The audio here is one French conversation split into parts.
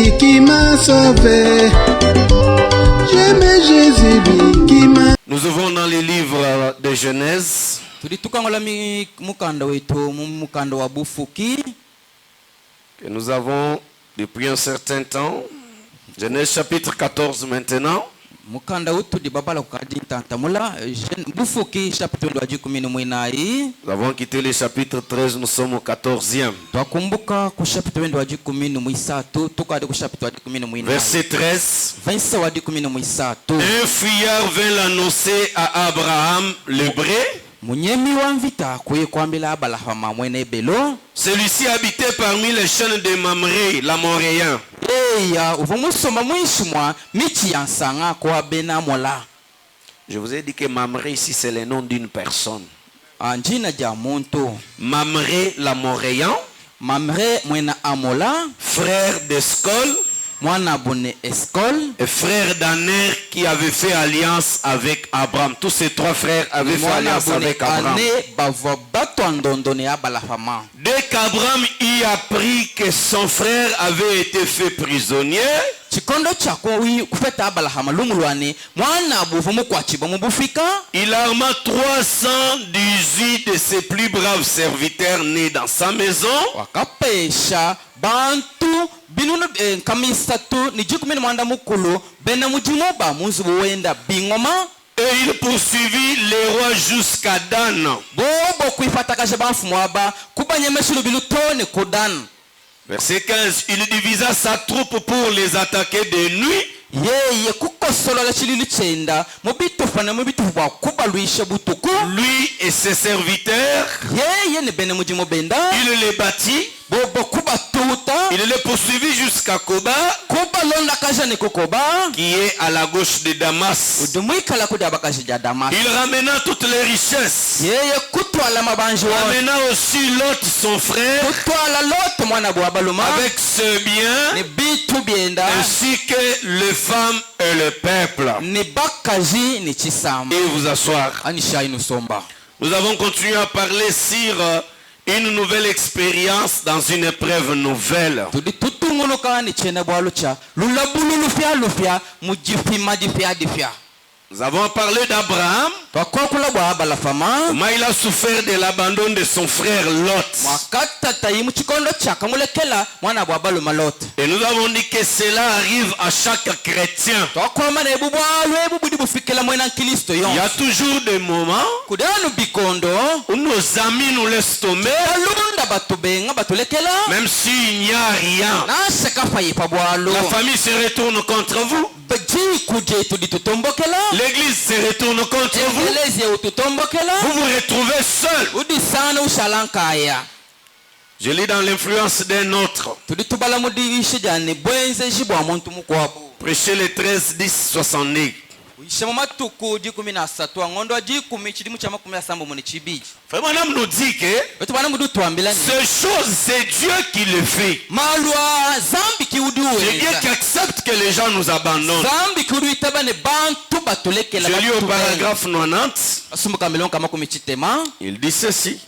lui qui m'a sauvé. J'aime Jésus lui qui m'a... Nous ouvrons dans les livres de Genèse. Que nous avons depuis un certain temps. Genèse chapitre 14 maintenant. Nous avons quitté le chapitre 13, nous sommes au 14e. Verset 13. Un fuyard vint l'annoncer à Abraham l'Hébreu. Celui-ci habitait parmi les chaînes de Mamré, l'Amoréen. Je vous ai dit que Mamré ici c'est le nom d'une personne. Mamré l'Amoréen, frère d'Escol, et frère d'Aner qui avait fait alliance avec Abraham. Tous ces trois frères avaient fait alliance avec Abraham. Dès qu'Abraham y apprit que son frère avait été fait prisonnier, il arma 318 de ses plus braves serviteurs nés dans sa maison. Et il poursuivit les rois jusqu'à Dan. Verset 15. Il divisa sa troupe pour les attaquer de nuit. Lui et ses serviteurs, il les bâtit. Il les poursuivit jusqu'à Koba, qui est à la gauche de Damas. Il ramena toutes les richesses. Ramena aussi Lot son frère, avec ce bien, ainsi que les femmes et le peuple. Et vous asseoir. Nous avons continué à parler sur une nouvelle expérience dans une épreuve nouvelle. Nous avons parlé d'Abraham, comment il a souffert de l'abandon de son frère Lot. Et nous avons dit que cela arrive à chaque chrétien. Il y a toujours des moments où nos amis nous laissent tomber, même s'il n'y a rien. La famille se retourne contre vous. L'église se retourne contre vous. Vous vous retrouvez seul. Je lis dans l'influence d'un autre. Prêchez le 13, 10, 69. Frère Branham nous dit que ces choses, c'est Dieu qui le fait. C'est Dieu qui accepte que les gens nous abandonnent. Je lis au paragraphe 90. Il dit ceci.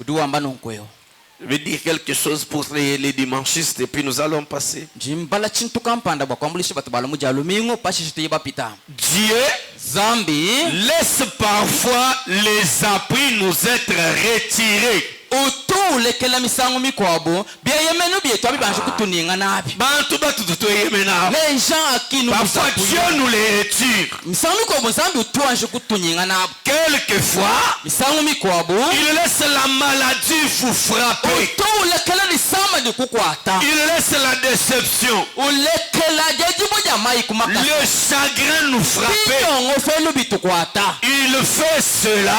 Je vais dire quelque chose pour les dimanchistes et puis nous allons passer. Dieu laisse parfois les appuis nous être retirés. Les gens à qui nous parfois Dieu nous les retire. Quelquefois il laisse la maladie vous frapper. Il laisse la déception, le chagrin nous frapper. Il fait cela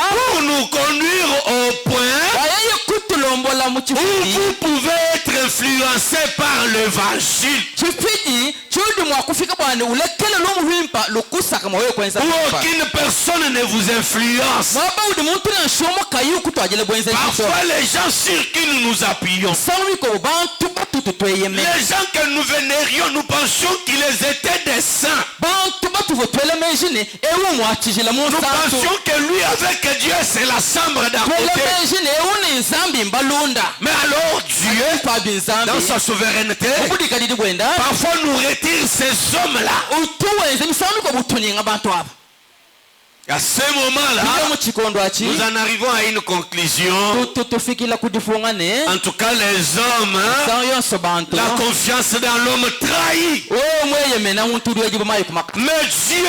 pour nous conduire au point où vous pouvez être influencé par l'évangile. Où aucune personne ne vous influence. Parfois les gens sur qui nous nous appuyons, les gens que nous vénérions, nous pensions qu'ils étaient des saints. Nous pensions que lui avec Dieu c'est la chambre d'à côté. Mais alors Dieu, dans sa souveraineté, parfois nous retire ces hommes-là. À ce moment-là, nous en arrivons à une conclusion. En tout cas, les hommes, la confiance dans l'homme trahit. Mais Dieu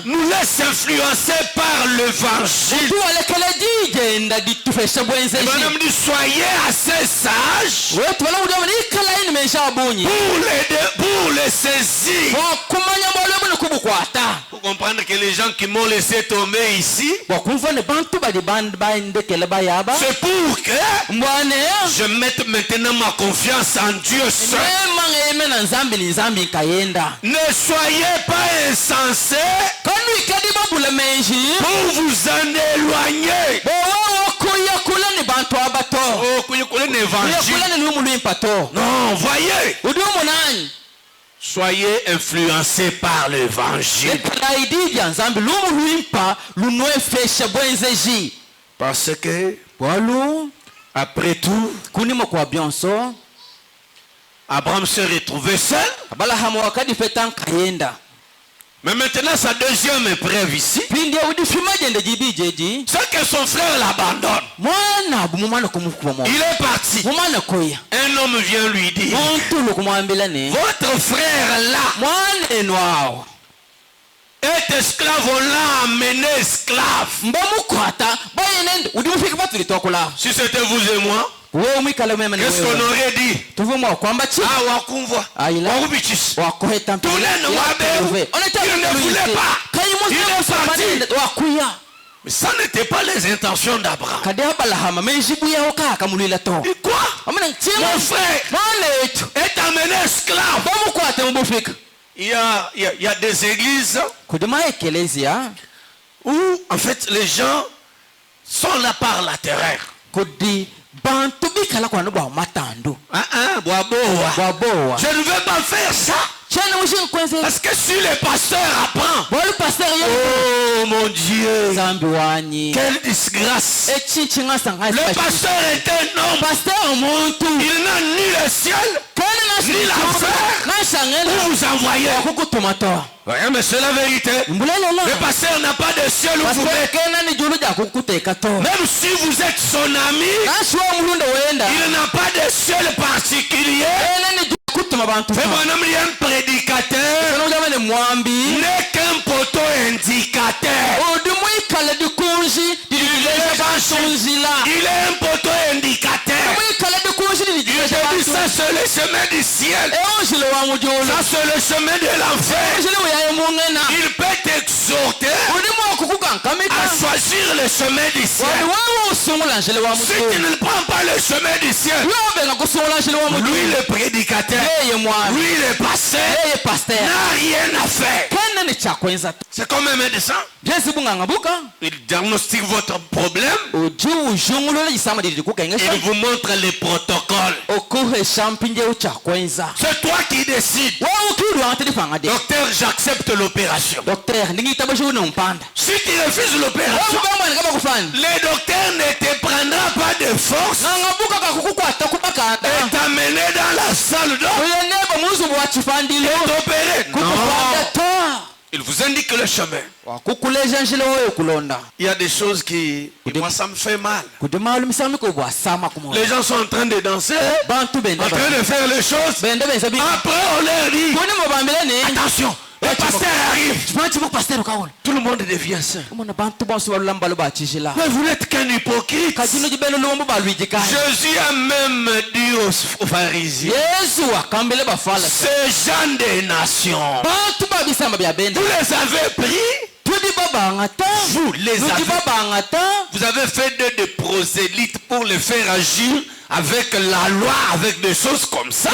nous laisse influencer par l'évangile. Et madame dit, soyez assez sages pour les saisir. Pour comprendre que les gens qui m'ont laissé tomber ici, c'est pour que je mette maintenant ma confiance en Dieu seul. Ne soyez pas insensés pour vous en éloigner. Non, voyez. Soyez influencés par l'évangile. Parce que, après tout, Abraham s'est retrouvé seul. Mais maintenant, sa deuxième épreuve ici, c'est que son frère l'abandonne. Il est parti. Un homme vient lui dire, votre frère là est esclave, on l'a amené esclave. Si c'était vous et moi, qu'est-ce qu'on aurait dit? Ah, wakumva. Il ne voulait pas. Il est parti. Mais ça n'était pas les intentions d'Abraham. Et quoi? Mon frère est amené esclave. Il y a des églises où en fait les gens sont là par la terreur. Je ne veux pas faire ça. Parce que si le pasteur apprend, oh mon Dieu, quelle disgrâce. Le pasteur est un homme. Il n'a ni le ciel ni l'enfer pour vous envoyer. Oui, mais c'est la vérité. Le pasteur n'a pas de ciel où vous êtes. Même si vous êtes son ami, il n'a pas de ciel particulier. C'est mon homme, il est un prédicateur, n'est qu'un poteau indicateur. Il est un poteau indicateur. Il dit ça c'est le chemin du ciel. Ça c'est le chemin de l'enfer. Il peut t'exhorter à choisir le chemin du ciel. Si tu ne prends pas le chemin du ciel, lui le prédicateur, lui le pasteur, n'a rien à faire. C'est comme un médecin. Il diagnostique votre problème. Il vous montre les protocoles. C'est toi qui décides. Docteur, j'accepte l'opération. Si tu refuses l'opération, le docteur ne te prendra pas de force et t'amener dans la salle d'eau et t'opérer. Non. Il vous indique le chemin. Il y a des choses qui, moi, ça me fait mal. Les gens sont en train de danser, en train de faire les choses. Après, on leur dit, attention, le pasteur arrive. Tout le monde devient saint. Mais vous n'êtes qu'un hypocrite. Jésus a même dit aux pharisiens, ces gens des nations, vous les avez pris, vous avez fait des prosélytes pour les faire agir avec la loi, avec des choses comme ça.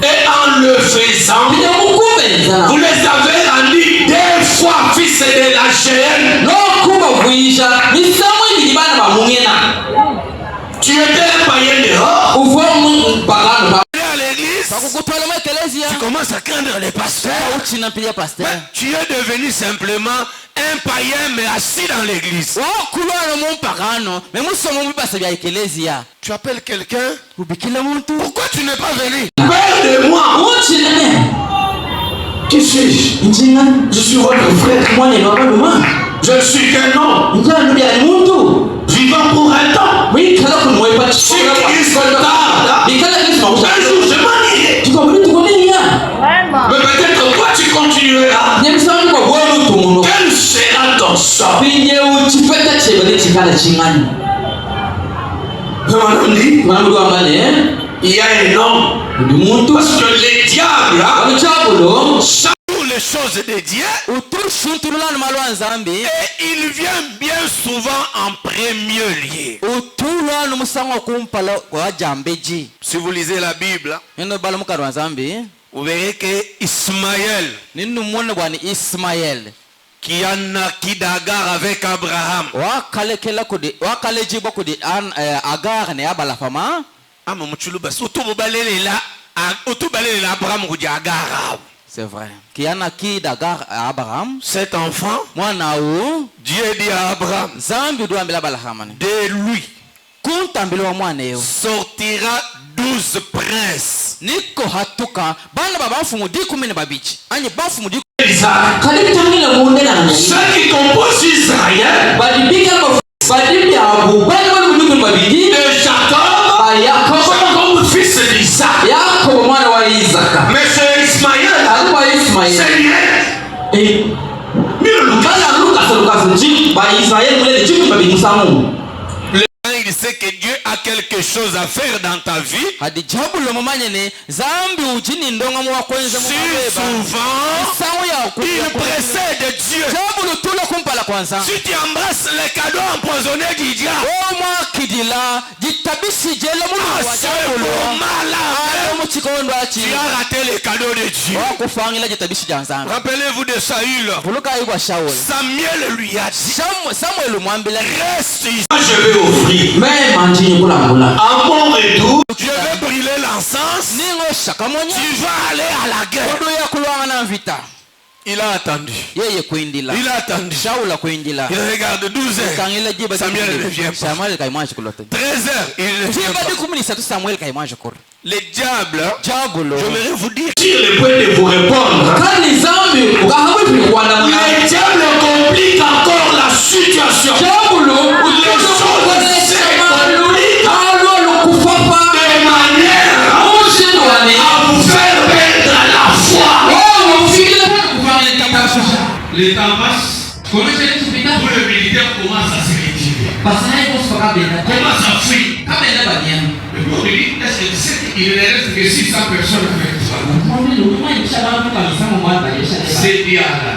Et en le faisant, vous les avez rendus 2 fois fils de la géhenne. Tu étais un païen dehors. À l'église, tu commences pasteur. Mais tu es devenu simplement un païen mais assis dans l'église. Tu appelles quelqu'un. Pourquoi tu n'es pas venu? Père de moi. Qui suis-je? Je suis votre frère. Je suis qu'un homme. Vivant pour un temps. Si Christ tarde, un jour je m'en irai. Mais peut-être toi tu continueras. Quel sera ton sort? Il y a un homme. Parce que les diables savent les choses de Dieu. Et il vient bien souvent en premier lieu. Si vous lisez la Bible, vous verrez que Ismaël, qui a naquit d'Agar avec Abraham. C'est vrai. Qui a naquit d'Agar à Abraham. Cet enfant, Dieu dit à Abraham, de lui sortira 12 princes. Ceux qui composent Israël, de Jacob, fils d'Isaac. Mais c'est Ismaël, c'est lui. Il sait que Dieu a quelque chose à faire dans ta vie. Si souvent il précède Dieu. Si tu embrasses les cadeaux empoisonnés du diable, tu as raté les cadeaux de Dieu. Rappelez-vous de Saül. Samuel lui a dit, reste ici. Je vais offrir. À mon retour, je vais brûler l'encens. Tu vas aller à la guerre. Il a attendu. Il a attendu. Il regarde 12 heures. Samuel ne vient pas. 13 heures. Il ne vient pas. Les diables, j'aimerais vous dire sur le point de vous répondre. Les diables compliquent encore la situation. Les choses se compliquent de manière à vous faire perdre la foi. L'état passe. Pour le militaire commence à se retirer. Commence à fuir. Il ne reste que 600 personnes avec toi. C'est bien là.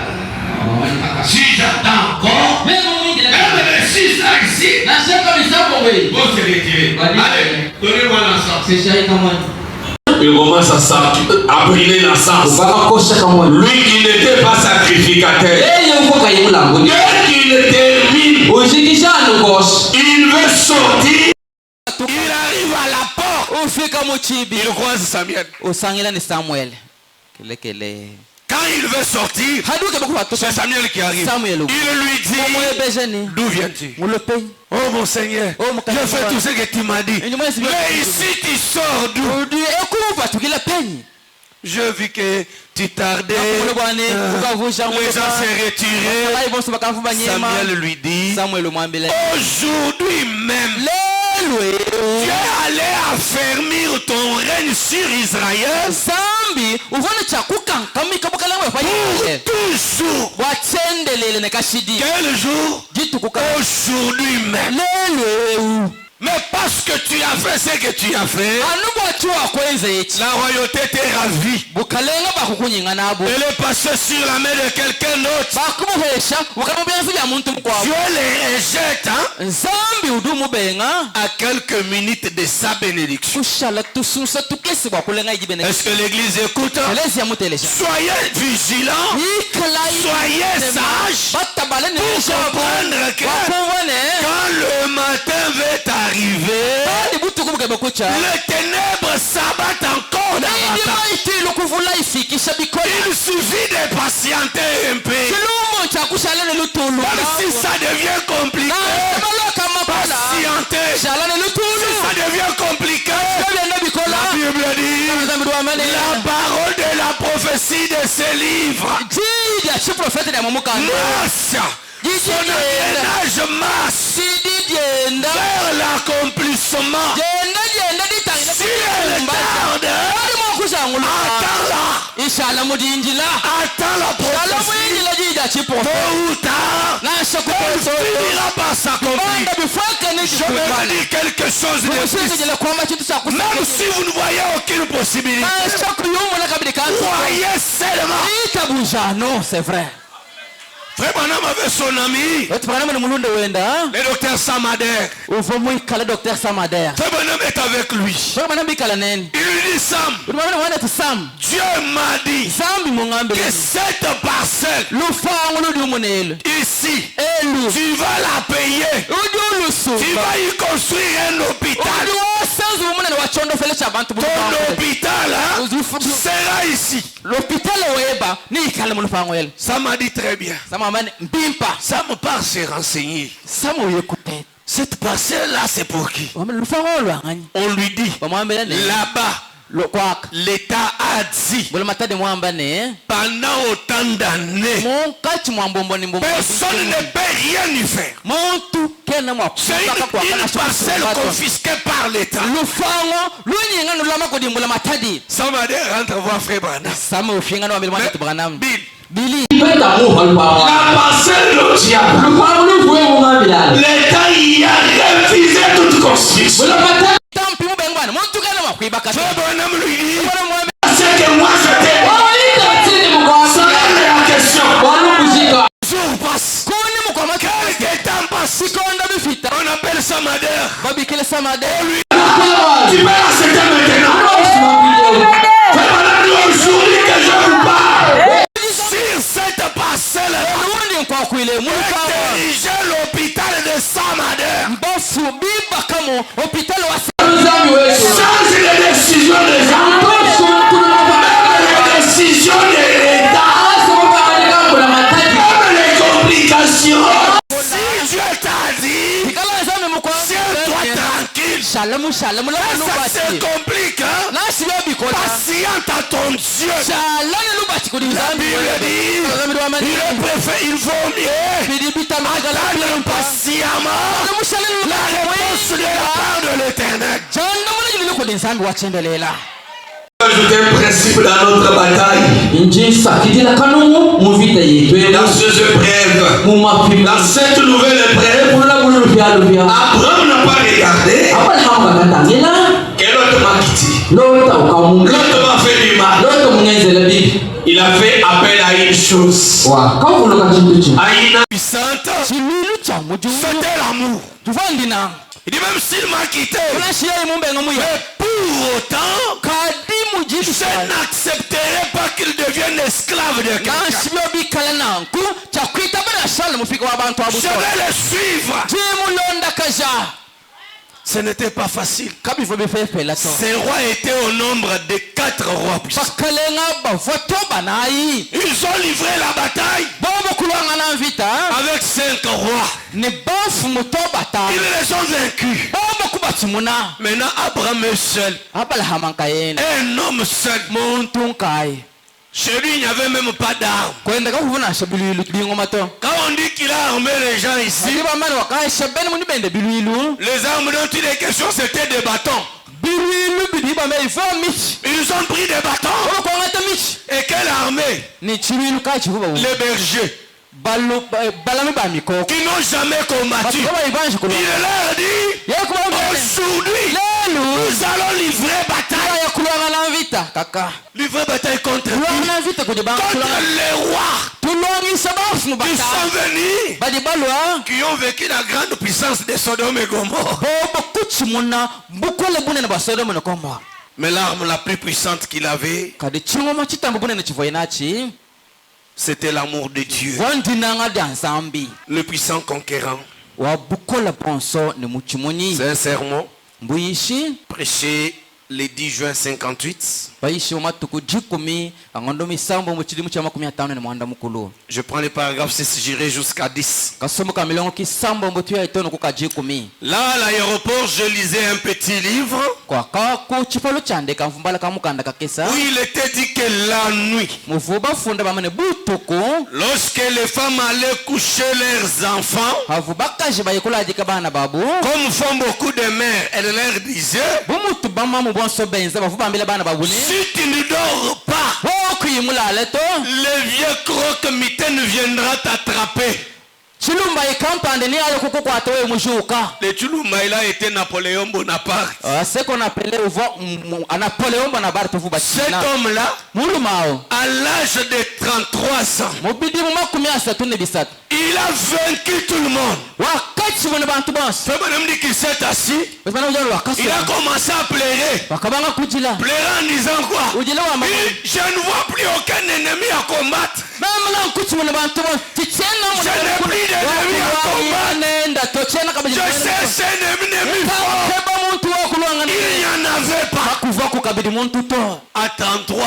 Si j'attends encore, même les 6 là ici, bon c'est retiré. Allez, donnez-moi l'ensemble. Il commence à brûler l'encens. Lui qui n'était pas sacrificateur. Dès qu'il termine, il veut sortir. Il arrive à la porte. Il croise Samuel. Quand il veut sortir, c'est Samuel qui arrive. Il lui dit, d'où viens-tu? Oh mon Seigneur, je fais tout ce que tu m'as dit. Mais ici tu sors d'où? Je vis que tu tardais, les gens s'est retirés. Samuel lui dit, aujourd'hui même, tu es allé affermir ton règne sur Israël pour toujours. Quel jour? Aujourd'hui même. Mais parce que tu as fait ce que tu as fait, la royauté t'est ravie. Elle est passée sur la main de quelqu'un d'autre. Dieu les rejette à quelques minutes de sa bénédiction. Est-ce que l'église écoute? Soyez vigilants, soyez sages pour comprendre que quand le matin va arriver, les ténèbres s'abattent encore davantage. Il suffit de patienter un peu. Même si ça devient compliqué, patienter. Si ça devient compliqué, la Bible dit, la parole de la prophétie de ce livre masse. Son engrenage masse vers l'accomplissement. Si elle tarde, attends la prophétie. Tôt ou tard, elle finira par s'accomplir. Je vais vous dire quelque chose de plus. Même si vous ne voyez aucune possibilité, croyez seulement. Non, c'est vrai. Frère Branham avait son ami, le docteur Samader. Frère Branham est avec lui. Il lui dit, Sam, Dieu m'a dit que cette parcelle ici, tu vas la payer. Tu vas y construire un hôpital. Ton hôpital sera ici. Ça m'a dit très bien. Ça me part se renseigner. Cette parcelle-là, c'est pour qui? On lui dit, là-bas, l'État a dit, pendant autant d'années, personne ne peut rien y faire. C'est une parcelle confisquée par l'État. Samader rentre voir Frère Branham. Billy. La parcelle du diable. L'État y a refusé toute construction. Frère Branham lui dit, c'est que moi je t'ai. C'est la question. Jour passe. Quelques temps passe. On appelle Samader. On lui dit, tu peux l'accepter maintenant. Frère Branham dit, aujourd'hui que je vous parle. Sur cette parcelle, diriger l'hôpital de Samader. Change les décisions des gens, même les décisions de l'État, même les complications. Si Dieu t'a dit, tiens-toi tranquille. Ça se complique, hein? Patiente à ton Dieu. La Bible dit, il vaut mieux attendre patiemment la réponse de la part de l'Éternel. Ajouter un principe dans notre bataille. Dans ces épreuves, dans cette nouvelle épreuve, Abraham n'a pas regardé que l'autre m'a quitté. L'autre m'a fait du mal. Il a fait appel à une chose. À une puissante. C'était l'amour. Il dit même s'il m'a quitté, mais pour autant, je n'accepterai pas qu'il devienne esclave de quelqu'un. Je vais le suivre. Ce n'était pas facile. Ces rois étaient au nombre de 4 rois puissants. Ils ont livré la bataille avec 5 rois. Ils les ont vaincus. Maintenant Abraham est seul. Un homme seul. Chez lui, il n'y avait même pas d'armes. Quand on dit qu'il a armé les gens ici, les armes dont il est question, c'était des bâtons. Ils ont pris des bâtons. Et quelle armée? Les bergers. Qui n'ont jamais combattu. Il leur dit, aujourd'hui, nous allons livrer bataille. Livrer bataille contre les rois qui sont venus, qui ont vécu la grande puissance de Sodome et Gomorrhe. Mais l'arme la plus puissante qu'il avait, c'était l'amour de Dieu. Le puissant conquérant. C'est un sermon prêché le 10 juin 58. Je prends les paragraphes, j'irai jusqu'à 10. Là, à l'aéroport, je lisais un petit livre où il était dit que la nuit, lorsque les femmes allaient coucher leurs enfants, comme font beaucoup de mères, elles leur disaient: si tu ne dors pas, le vieux croque-mitaine viendra t'attraper. Le Chilumba, il a été Napoléon Bonaparte. Cet homme-là, à l'âge de 33 ans, il a vaincu tout le monde. Il s'est assis, il a commencé à pleurer. Pleurer en disant quoi? Je ne vois plus aucun ennemi à combattre. Je n'ai plus d'ennemi à combattre. Je sais c'est un ennemi fort. Il n'y en avait pas. À 33 ans.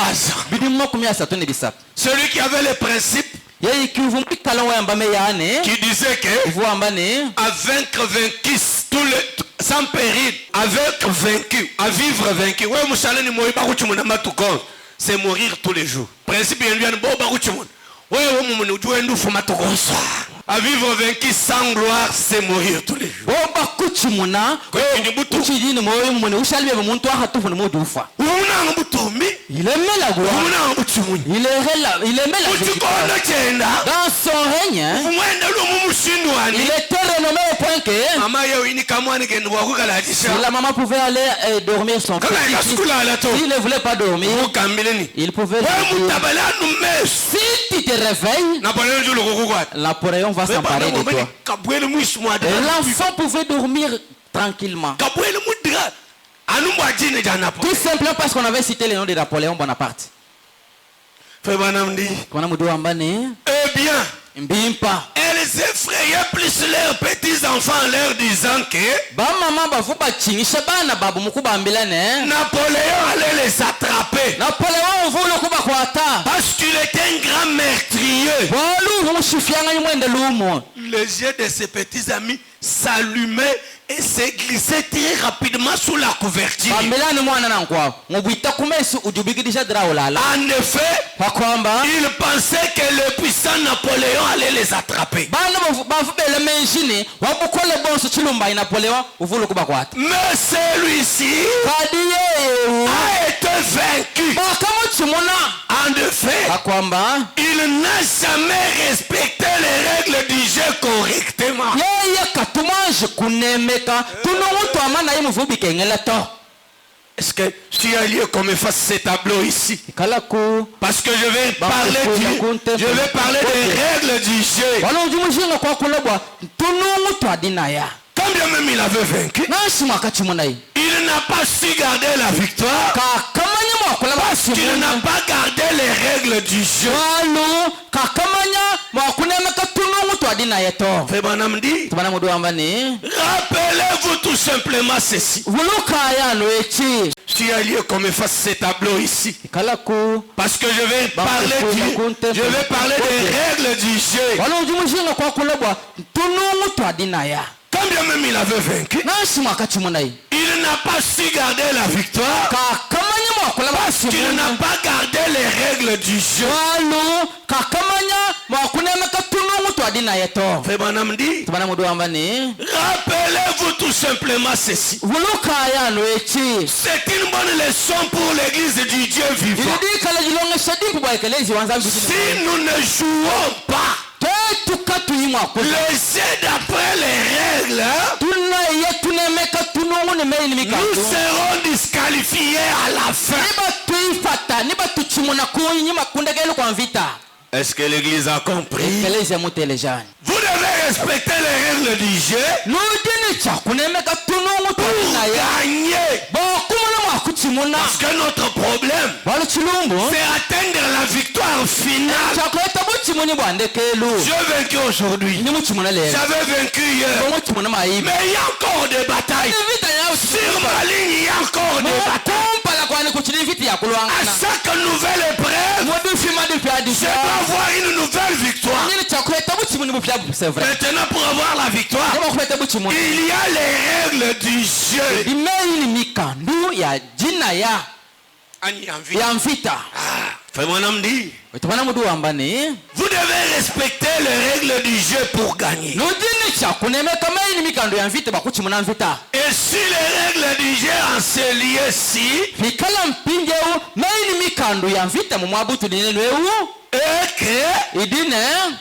Celui qui avait les principes, qui disait que à vaincre vaincu sans péril, avec vaincu, à vivre vaincu. C'est mourir tous les jours. Principe à vivre vaincu sans gloire, c'est mourir tous les jours. Il aimait la gloire. Il aimait la victoire. Dans son règne, il était renommé au point que si la maman pouvait aller dormir son fils, s'il ne voulait pas dormir, il pouvait dire: si tu te réveilles, Napoléon va s'emparer de toi. Et l'enfant pouvait dormir tranquillement. Tout simplement parce qu'on avait cité le nom de Napoléon Bonaparte. Eh bien, elles effrayaient plus leurs petits-enfants en leur disant que Napoléon allait les attraper. Parce qu'il était un grand meurtrier. Les yeux de ses petits amis s'allumaient et se glissaient très rapidement sous la couverture. En effet, ils pensaient que le puissant Napoléon allait les attraper. Mais celui-ci a été vaincu. En effet, il n'a jamais respecté les règles du jeu correctement. Est-ce que tu as lieu qu'on me fasse ce tableau ici? Parce que je vais parler des règles du jeu. Quand bien même il avait vaincu, il n'a pas su garder la victoire. Parce qu'il n'a pas gardé les règles du jeu. Rappelez-vous tout simplement ceci. Tu as lieu qu'on me fasse ce tableau ici. Parce que je vais parler des règles du jeu. Quand bien même il avait vaincu, il n'a pas su garder la victoire. Parce qu'il n'a pas gardé les règles du jeu. Rappelez-vous tout simplement ceci. C'est une bonne leçon pour l'église du Dieu vivant. Si nous ne jouons pas laissez d'après les règles, nous serons disqualifiés à la fin. Est-ce que l'église a compris? Vous devez respecter les règles du jeu pour gagner. Parce que notre problème, c'est atteindre la victoire finale. J'ai vaincu aujourd'hui. J'avais vaincu hier. Mais il y a encore des batailles. Sur ma ligne, il y a encore des batailles. À chaque nouvelle épreuve, je dois avoir une nouvelle victoire. Maintenant, pour avoir la victoire, il y a les règles du jeu. Vous devez respecter les règles du jeu pour gagner. Et si les règles du jeu en ce lieu-ci, et que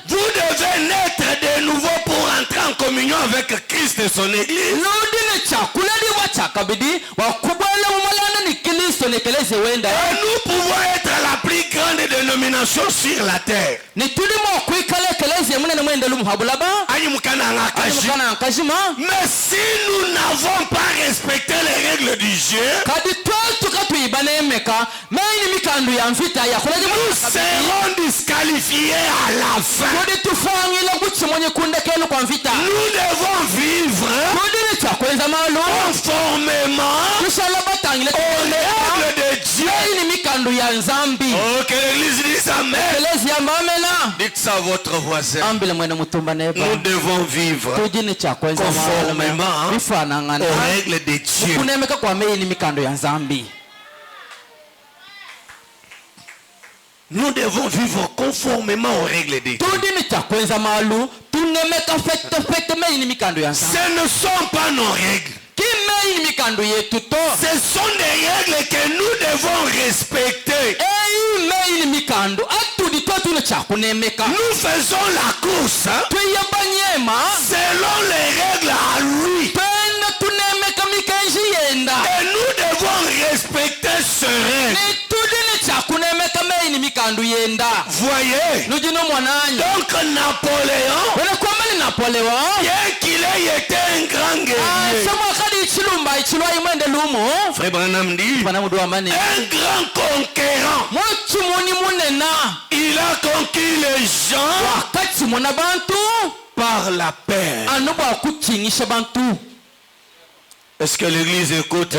vous devez naître de nouveau pour entrer en communion avec Christ et son Église. Et nous pouvons être la plus grande dénomination sur la terre. Mais si nous n'avons pas respecté les règles du jeu, nous serons disqualifiés à la fin. Nous devons vivre conformément aux règles de Dieu. Oh, que l'église dise amen. Dites ça à votre voisin. Nous devons vivre conformément aux règles de Dieu. Nous devons vivre conformément aux règles de Dieu. Ce ne sont pas nos règles. Ce sont des règles que nous devons respecter. Nous faisons la course selon les règles à lui. Et nous devons respecter ce règle. Voyez, donc Napoléon, bien qu'il ait été un grand guerrier, Frère Branham dit, un grand conquérant, il a conquis les gens par la paix. Est-ce que l'église écoute?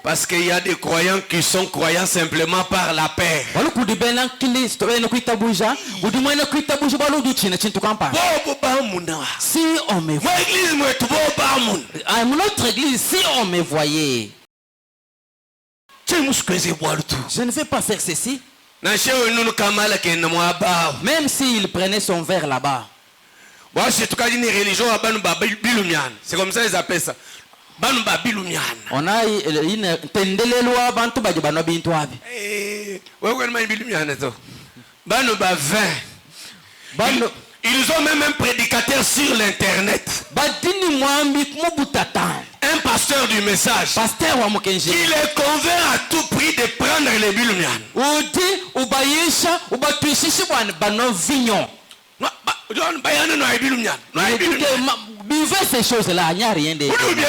Parce qu'il y a des croyants qui sont croyants simplement par la paix. Si on me voit, notre église, si on me voyait, je ne vais pas faire ceci. Même s'il prenait son verre là-bas. C'est comme ça ils appellent ça. On a une tendelelwa bantu baje bano bintu abi. Ils ont même un prédicateur sur l'internet. Un pasteur du message. Qui les convainc à tout prix de prendre les bilumian. Buvez ces choses-là, il n'y a rien de.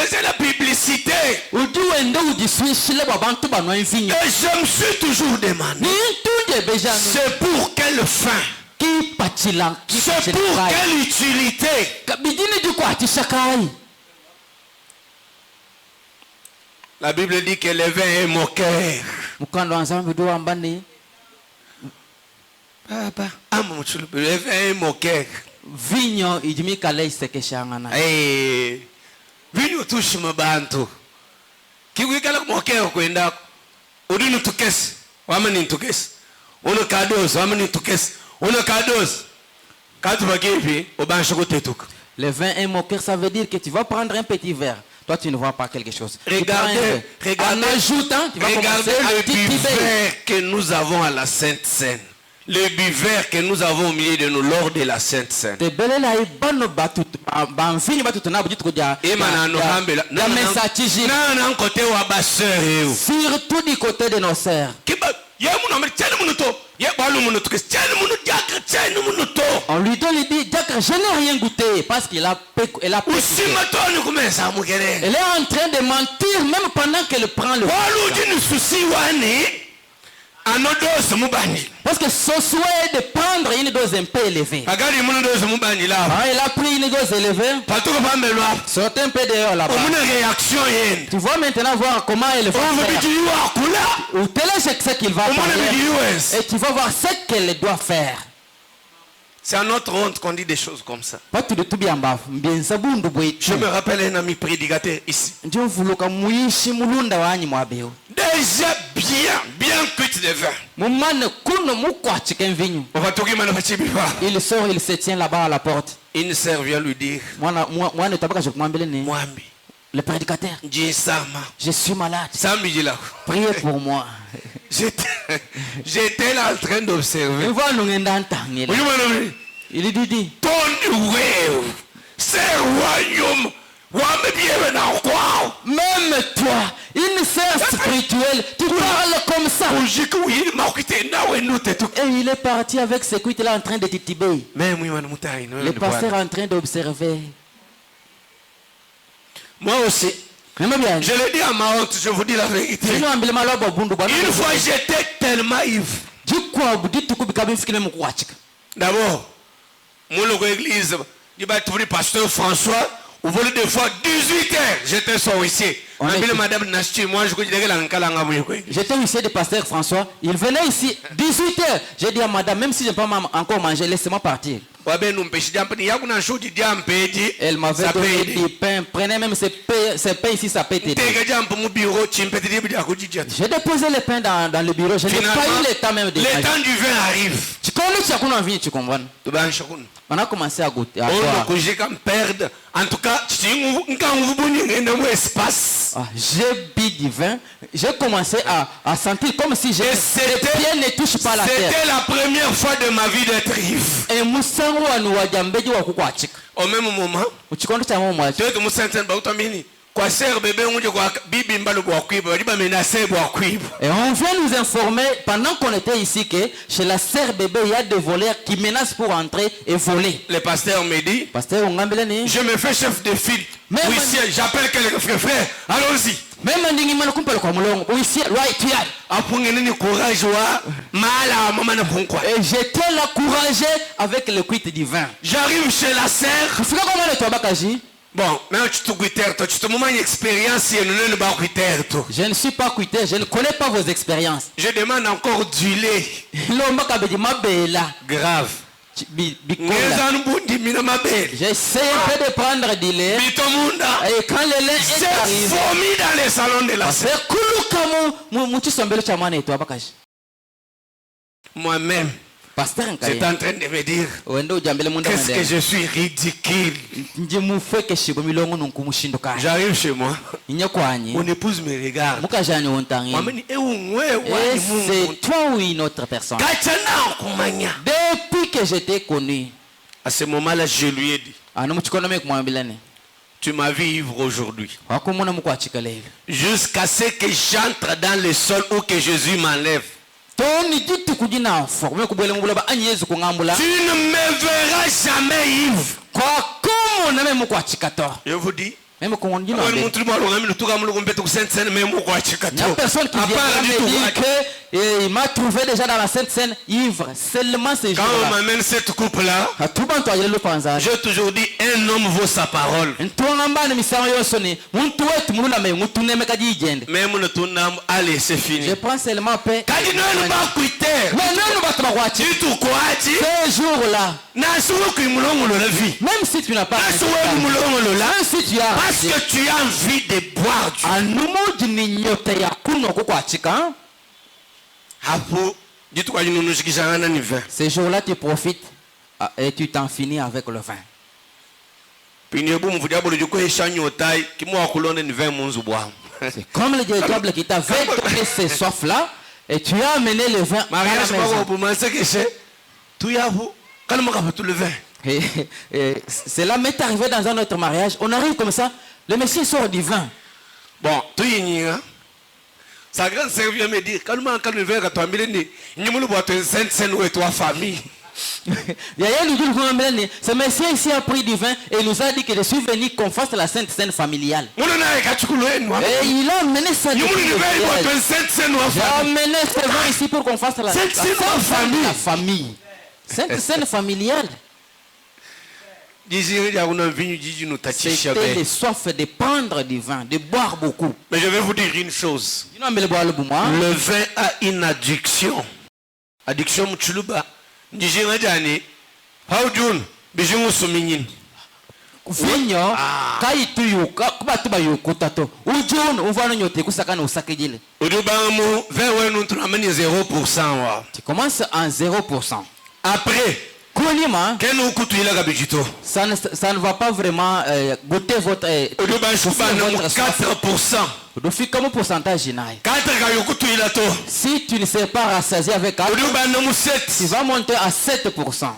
C'est la publicité. Et je me suis toujours demandé, c'est pour quelle fin? C'est pour quelle utilité? La Bible dit que le vin est moqueur. Le vin est moqueur. Vigno idimika isekeshangana. Vigno touche mabantu. Kiwikala kumokeo kwenda. Udinu tukesi. Wamani ntukesi. Uno kadosi. Wamani ntukesi. Uno kadosi. Katu bakipi. Ubanshuku tetuka. Le vin est moqueur, ça veut dire que tu vas prendre un petit verre. Toi, tu ne vois pas quelque chose. Regardez le buveur que nous avons à la Sainte Seine. Le buveur que nous avons au milieu de nous lors de la Sainte Seine. Surtout du côté de nos sœurs. On lui donne, il dit, je n'ai rien goûté parce qu'il a péché. Elle est en train de mentir même pendant qu'elle prend le vin. Parce que ce souhait de prendre une dose un peu élevée. Ah, il a pris une dose élevée. Sortez un peu dehors là-bas. Tu vas maintenant voir comment il va faire. Ou télécharge ce qu'il va faire. Et tu vas voir ce qu'elle doit faire. C'est à notre honte qu'on dit des choses comme ça. Je me rappelle un ami prédicateur ici. Déjà bien cuite de vin. Il sort, il se tient là-bas à la porte. Une sœur vient lui dire, le prédicateur, je suis malade. Priez pour moi. J'étais là en train d'observer. Il dit, c'est royaume. Même toi, une sœur spirituelle, tu parles comme ça. Et il est parti avec ses cuites là en train de titiller. Le pasteur est en train d'observer. Moi aussi. Je l'ai dit à ma honte, je vous dis la vérité. Une fois j'étais tellement ivre. D'abord, mon église, il va trouver pasteur François. Au volet des fois 18h, j'étais sorcier. J'étais huissier de pasteur François. Il venait ici 18h. J'ai dit à madame, même si je n'ai pas encore mangé, laissez-moi partir. Elle m'avait donné du pain. Prenez même ces pains ici, ça peut t'aider. J'ai déposé le pain dans le bureau. Je n'ai pas eu le temps même de manger. Le temps du vin arrive. Tu comprends? On a commencé à goûter. À en tout cas, j'ai bu du vin. J'ai commencé à sentir comme si les pieds ne touchent pas la terre. C'était la première fois de ma vie d'être ivre. Au même moment, et on vient nous informer pendant qu'on était ici que chez la sœur bébé il y a des voleurs qui menacent pour entrer et voler. Le pasteur me dit, je me fais chef de file. J'appelle quelques frères. Allons-y. Et j'étais là courageux avec le cuite du vin. J'arrive chez la sœur. Bon, maintenant tu te moments une expérience et nous ne pas je ne suis pas cuité, je ne connais pas vos expériences. Je demande encore du lait. Grave. J'essaie un peu de prendre du lait. Et quand le lait est arrivé, vomi dans les salons de la sœur. Moi-même, j'étais en train de me dire, est-ce que je suis ridicule? J'arrive chez moi, mon épouse me regarde. Et c'est toi ou une autre personne? Depuis que je t'ai connu, à ce moment-là, je lui ai dit, tu m'as vu ivre aujourd'hui. Jusqu'à ce que j'entre dans le sol ou que Jésus m'enlève. Tu ne me verras jamais ivre. Je vous dis, il y a personne qui vient me dire qu'il m'a trouvé déjà dans la Sainte Seine ivre. Seulement ces jours-là. Quand on m'amène cette coupe-là, j'ai toujours dit un homme vaut sa parole. Même le tournant, allez, c'est fini. Je prends seulement paix. Ces jours-là, même si tu n'as pas parce que tu as envie de boire du ces jours-là, tu profites et tu t'en finis avec le vin. C'est comme le diable qui t'avait donné ces soifs-là et tu as amené le vin à la maison. Cela m'est arrivé dans un autre mariage. On arrive comme ça, le monsieur sort du vin. Bon, sa grande sœur vient me dire, quand le vin, quand tu as mis, nous boire une sainte scène où est toi famille. Ce monsieur ici a pris du vin et nous a dit que je suis venu qu'on fasse la Sainte Seine familiale. Et il a amené ça. J'ai amené ce vin ici pour qu'on fasse la Sainte famille. Sainte Seine familiale. C'était les soif de prendre du vin, de boire beaucoup. Mais je vais vous dire une chose. Le vin a une addiction. Addiction mchuluba. Njijirajani. How June? Bijungu suminyin. Vinyo kaitu yuka kubatuba yukutato. Ujun uvano nyote kusakana usakejile. Udubamu vin wenu tunamani 0%. Tu commences en 0%. Après ça ne va pas vraiment goûter votre 4%. Comme pourcentage. Si tu ne sais pas rassasier avec 4%, tu vas monter à 7%.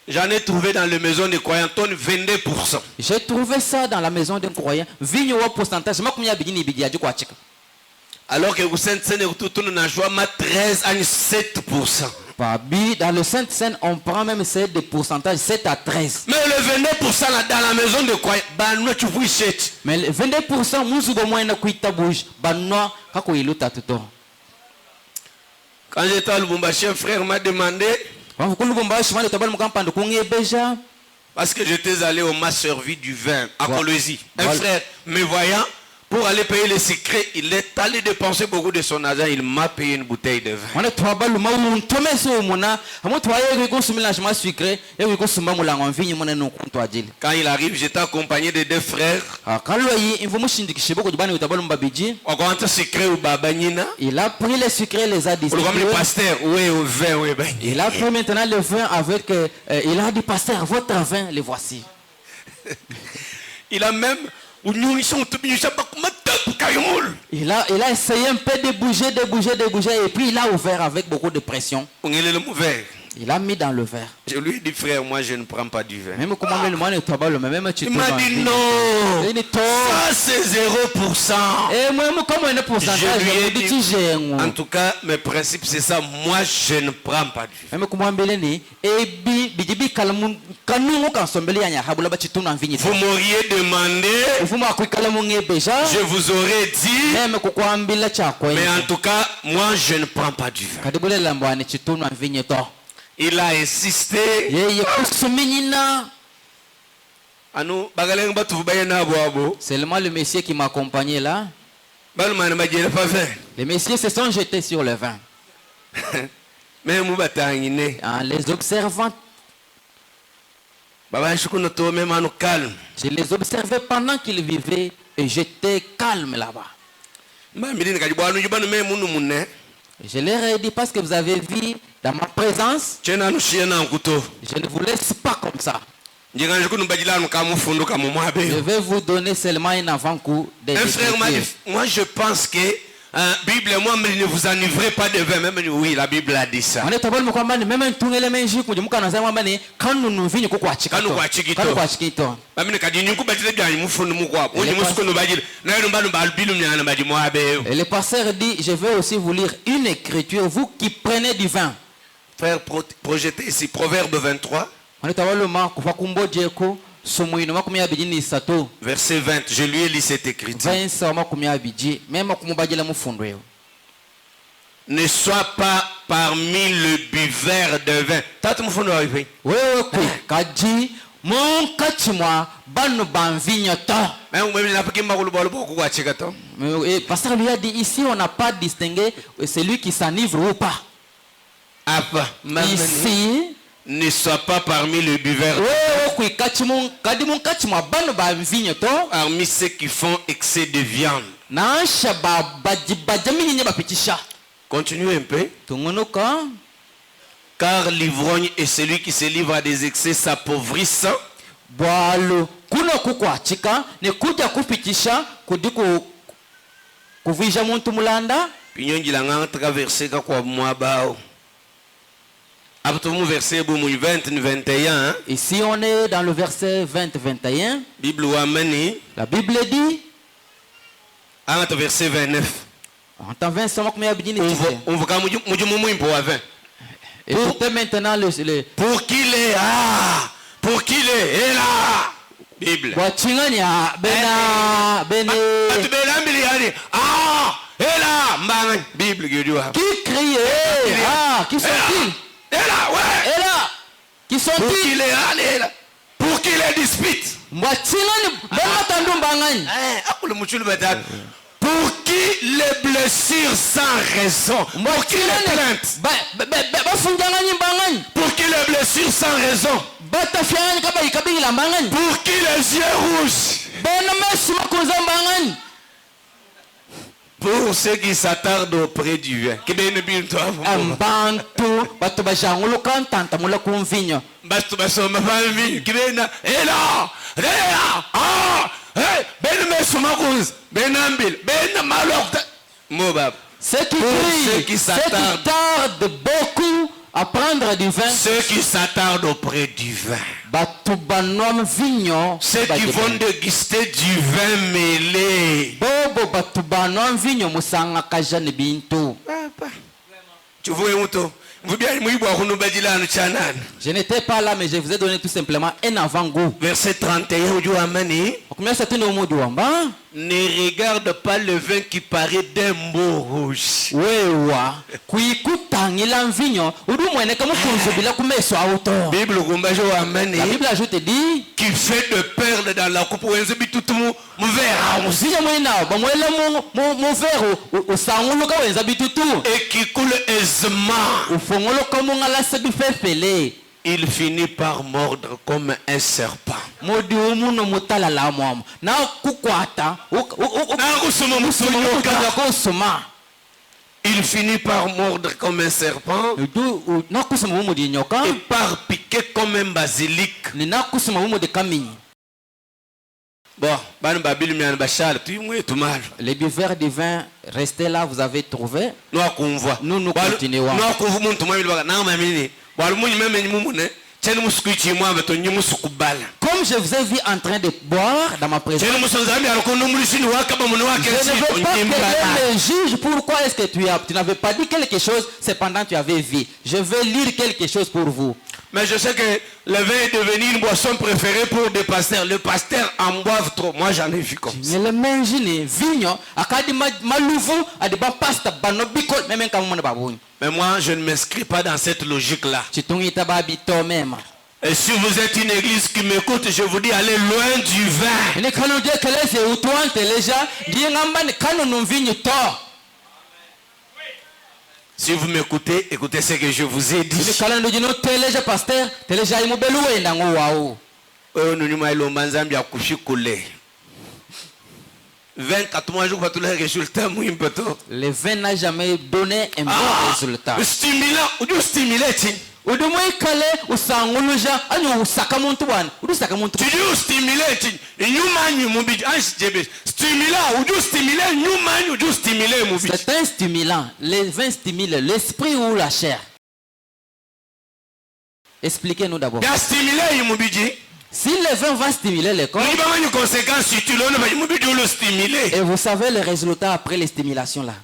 J'en ai trouvé dans les maisons des croyants 22%. J'ai trouvé ça dans la maison d'un croyant. Pourcentage. Alors que vous êtes 13 à 7%. Dans le Sainte-Seine, on prend même de pourcentage 7 à 13. Mais le 22% dans la maison de croyants, mais le 22%, quand j'étais à Lubumbashi, un frère m'a demandé, parce que j'étais allé au m'a servi du vin à Colosie. Un frère me voyant, pour aller payer les secrets, il est allé dépenser beaucoup de son argent. Il m'a payé une bouteille de vin. Quand il arrive, j'étais accompagné de 2 frères. Il a pris les secrets, les a distribués. Il a pris maintenant le vin avec... il a dit, pasteur, votre vin, le voici. Il a même... Il a essayé un peu de bouger, et puis il a ouvert avec beaucoup de pression. Il a mis dans le verre. Je lui ai dit, frère, moi je ne prends pas du vin. Il m'a dit non, ça c'est 0%. Je lui ai dit, en tout cas, mes principes c'est ça, moi je ne prends pas du vin. Vous m'auriez demandé, je vous aurais dit, mais en tout cas, moi je ne prends pas du vin. Il a insisté. Seulement le monsieur qui m'accompagnait là. Les messieurs se sont jetés sur le vin. Les observants. Je les observais pendant qu'ils vivaient et j'étais calme là-bas. Je leur ai dit parce que vous avez vu dans ma présence, je ne vous laisse pas comme ça. Je vais vous donner seulement un avant-goût des un frère m'a dit, moi je pense que Bible, moi ne vous enivrez pas de vin. Même oui, la Bible a dit ça. Et le pasteur dit, je vais aussi vous lire une écriture, vous qui prenez du vin. Frère, projeté ici, Proverbe 23. Verset 20, je lui ai lu cette écriture. Ne sois pas parmi le buveur de vin. Pasteur lui a dit, ici on n'a pas distingué celui qui s'enivre ou pas. Ici, ne sois pas parmi les buveurs, parmi ceux qui font excès de viande. Continuez un peu. Car l'ivrogne et celui qui se livre à des excès s'appauvrissent. Verset 20-21. Ici on est dans le verset 20-21. La Bible dit. Verset 29. Écoutez maintenant pour qu'il est pour qu'il est là. Bible. Bible. Qui crie? Qui sont-ils? Et là. Qui sont-ils? Pour qu'il est là. Pour qu'il ait dispute. Pour qui les blessures sans raison. Pour qui les plaintes. Pour qui les blessures sans raison. Pour qui les yeux rouges. Pour ceux qui s'attardent auprès du vin. Ceux qui tardent beaucoup à prendre du vin. Ceux qui s'attardent auprès du vin. Ceux qui vont déguster du vin mêlé. Tu vois je n'étais pas là, mais je vous ai donné tout simplement un avant-goût. Verset 31. Ne regarde pas le vin qui paraît d'un beau rouge. La Bible ajoute et dit qui fait de perles dans la coupe. Et qui coule aisément. Il finit par mordre comme un serpent. Il finit par mordre comme un serpent et par piquer comme un basilic. Bon, les buveurs du vin, restez là, vous avez trouvé. Nous continuons. Comme je vous ai vu en train de boire dans ma présence, je ne veux pas que le juge pourquoi est-ce que tu n'avais pas dit quelque chose cependant tu avais vu. Je vais lire quelque chose pour vous. Mais je sais que le vin est devenu une boisson préférée pour des pasteurs. Le pasteur en boive trop. Moi j'en ai vu comme ça. Mais moi je ne m'inscris pas dans cette logique-là. Et si vous êtes une église qui m'écoute, je vous dis allez loin du vin. Si vous m'écoutez, écoutez ce que je vous ai dit. 24 mois, je vois tous les résultats. Le vin n'a jamais donné un bon résultat. Stimulant, ou du stimuler. Tu dis c'est un stimulant. Le vin stimule l'esprit ou la chair. Expliquez-nous d'abord. Si le vin va stimuler le corps, et vous savez le résultat après les stimulations là.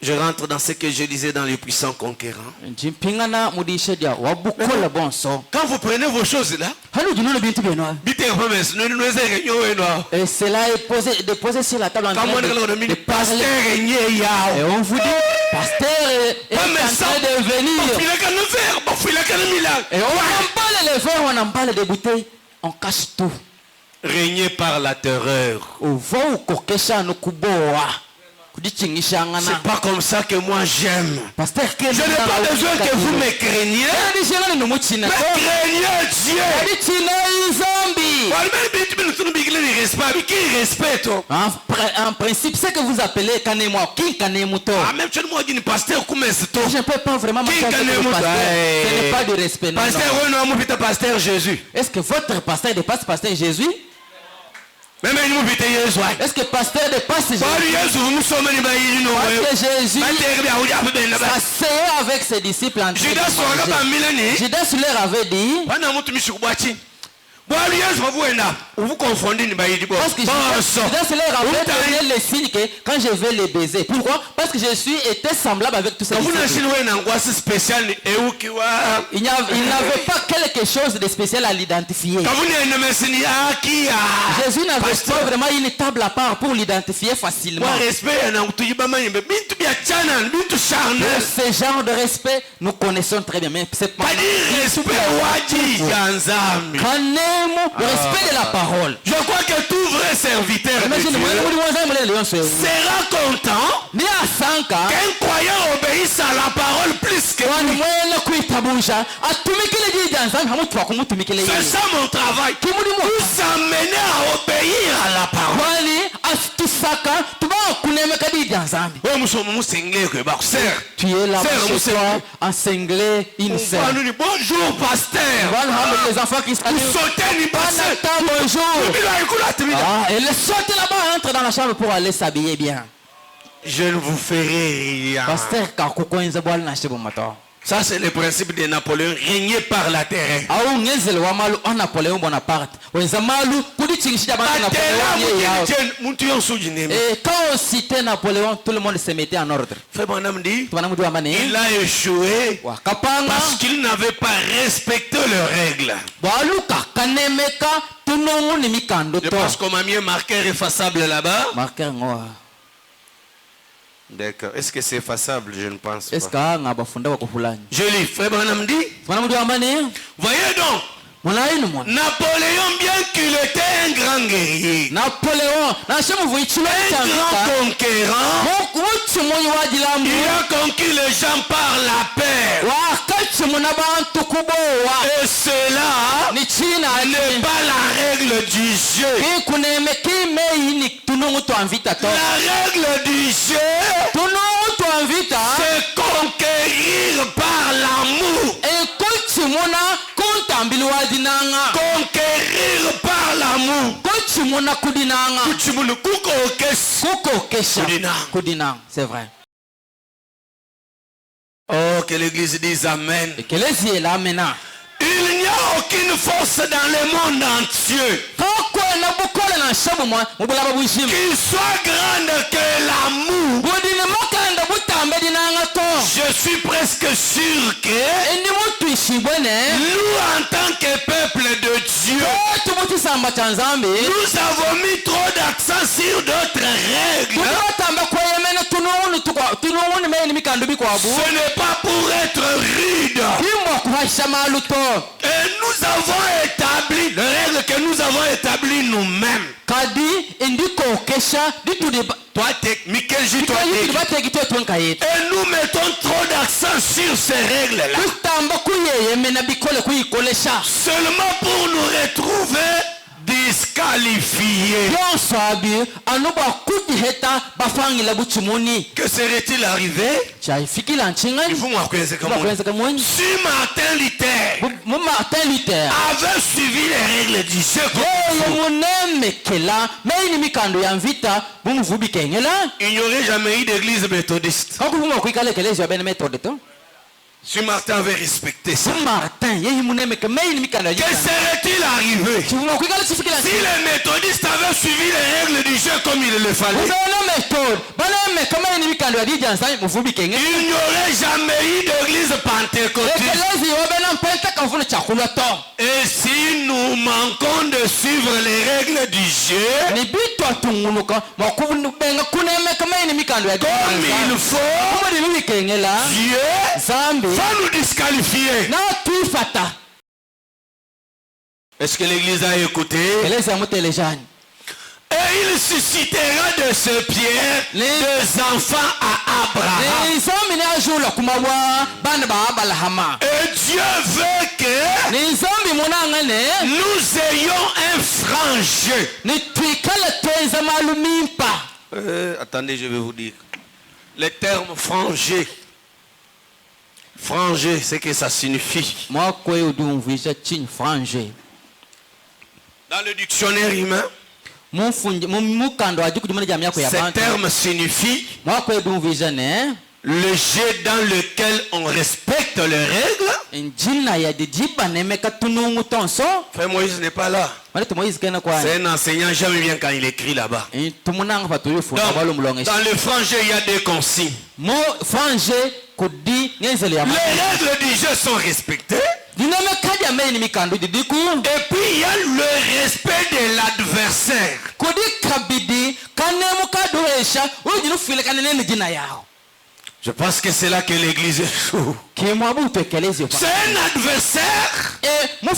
Je rentre dans ce que je disais dans les puissants conquérants. Quand vous prenez vos choses là, et cela est déposé sur la table en train de parler. Et on vous dit, pasteur est en train de venir. Et on emballe les verres, on emballe des bouteilles, on cache tout. Régner par la terreur. C'est pas comme ça que moi j'aime. Je n'ai pas besoin que vous me craigniez. Mais craignez Dieu. Qui respecte? En principe, c'est que vous appelez Kanemwa. Qui Kanemuto? Même si moi dis pasteur comme ça. Je ne peux pas vraiment me pasteur. Ce n'est pas du respect. Pasteur Jésus. Est-ce que votre pasteur dépasse pasteur Jésus? Est-ce que pasteur dépasse Jésus? Parce que Jésus s'asseyait avec ses disciples en train de manger. Judas leur avait dit, Vous confondez parce que je dois leur rappeler les signes que quand je vais les baiser. Pourquoi? Parce que je suis été semblable avec tous ces disciples. Il n'avait pas quelque chose de spécial à l'identifier. Jésus n'avait pas vraiment une table à part pour l'identifier facilement. Ce genre de respect, nous connaissons très bien. Mais c'est pas le respect de la parole. Je crois que tout vrai serviteur de Dieu sera content qu'un croyant obéisse à la parole plus que lui. C'est ça mon travail. Vous amener à obéir à la parole. Tu es là chez toi, encinglé, une sœur. Bonjour pasteur. Les enfants qui bonjour. Et le saute là-bas, entre dans la chambre pour aller s'habiller bien. Je ne vous ferai rien. Ça c'est le principe de Napoléon, régner par la terre. Et quand on citait Napoléon, tout le monde se mettait en ordre. Il a échoué parce qu'il n'avait pas respecté leurs règles. Je pense qu'on m'a mis un marqueur effaçable là-bas. Marqueur noir. D'accord. Est-ce que c'est effaçable? Je ne pense pas. Je lis. Frère Branham dit. Voyez donc. Napoléon, bien qu'il était un grand guerrier, un grand conquérant, il a conquis les gens par la paix. Et cela n'est pas la règle du jeu. La règle du jeu, c'est conquérir par l'amour. Conquérir par l'amour. C'est vrai. Oh, que l'église dise Amen. Et que l'église est là maintenant. Il n'y a aucune force dans le monde entier qui soit grande que l'amour. Je suis presque sûr que nous, en tant que peuple de Dieu, nous avons mis trop d'accent sur d'autres règles. Ce n'est pas pour être rude. Et nous avons établi les règles que nous avons établies nous-mêmes. Et nous mettons trop d'accent sur ces règles-là. Seulement pour nous retrouver disqualifiés. Que serait-il arrivé? Il faut si Martin Luther avait suivi les règles du jeu, il n'y aurait jamais eu d'église méthodiste. Si Martin avait respecté ça, que serait-il arrivé si les méthodistes avaient suivi les règles du jeu comme il le fallait? Il n'y aurait jamais eu d'église pentecôtiste. Et si nous manquons de suivre les règles du jeu comme il faut, Dieu va nous disqualifier. Est-ce que l'église a écouté? Et il suscitera de ce pierre des enfants à Abraham. Et Dieu veut que nous ayons un frangé. Attendez, je vais vous dire. Le terme frangé. Frangé, c'est que ça signifie. Dans le dictionnaire humain, ce terme signifie le jeu dans lequel on respecte les règles Frère Moïse n'est pas là. C'est un enseignant, j'aime bien quand il écrit là-bas. Dans le frangé, il y a des consignes. Les règles du jeu sont respectées. Et puis il y a le respect de l'adversaire. Je pense que c'est là que l'église échoue. C'est un adversaire. Mais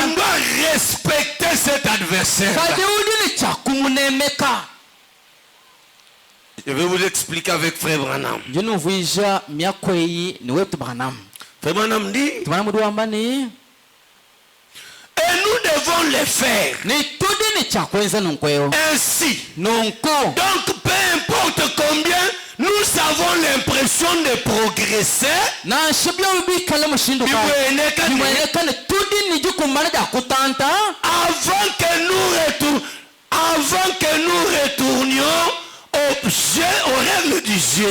on doit respecter cet adversaire. Je vais vous expliquer avec Frère Branham. Frère Branham dit, et nous devons le faire ainsi. Donc peu importe combien nous avons l'impression de progresser, avant que nous retournions aux règles du jeu.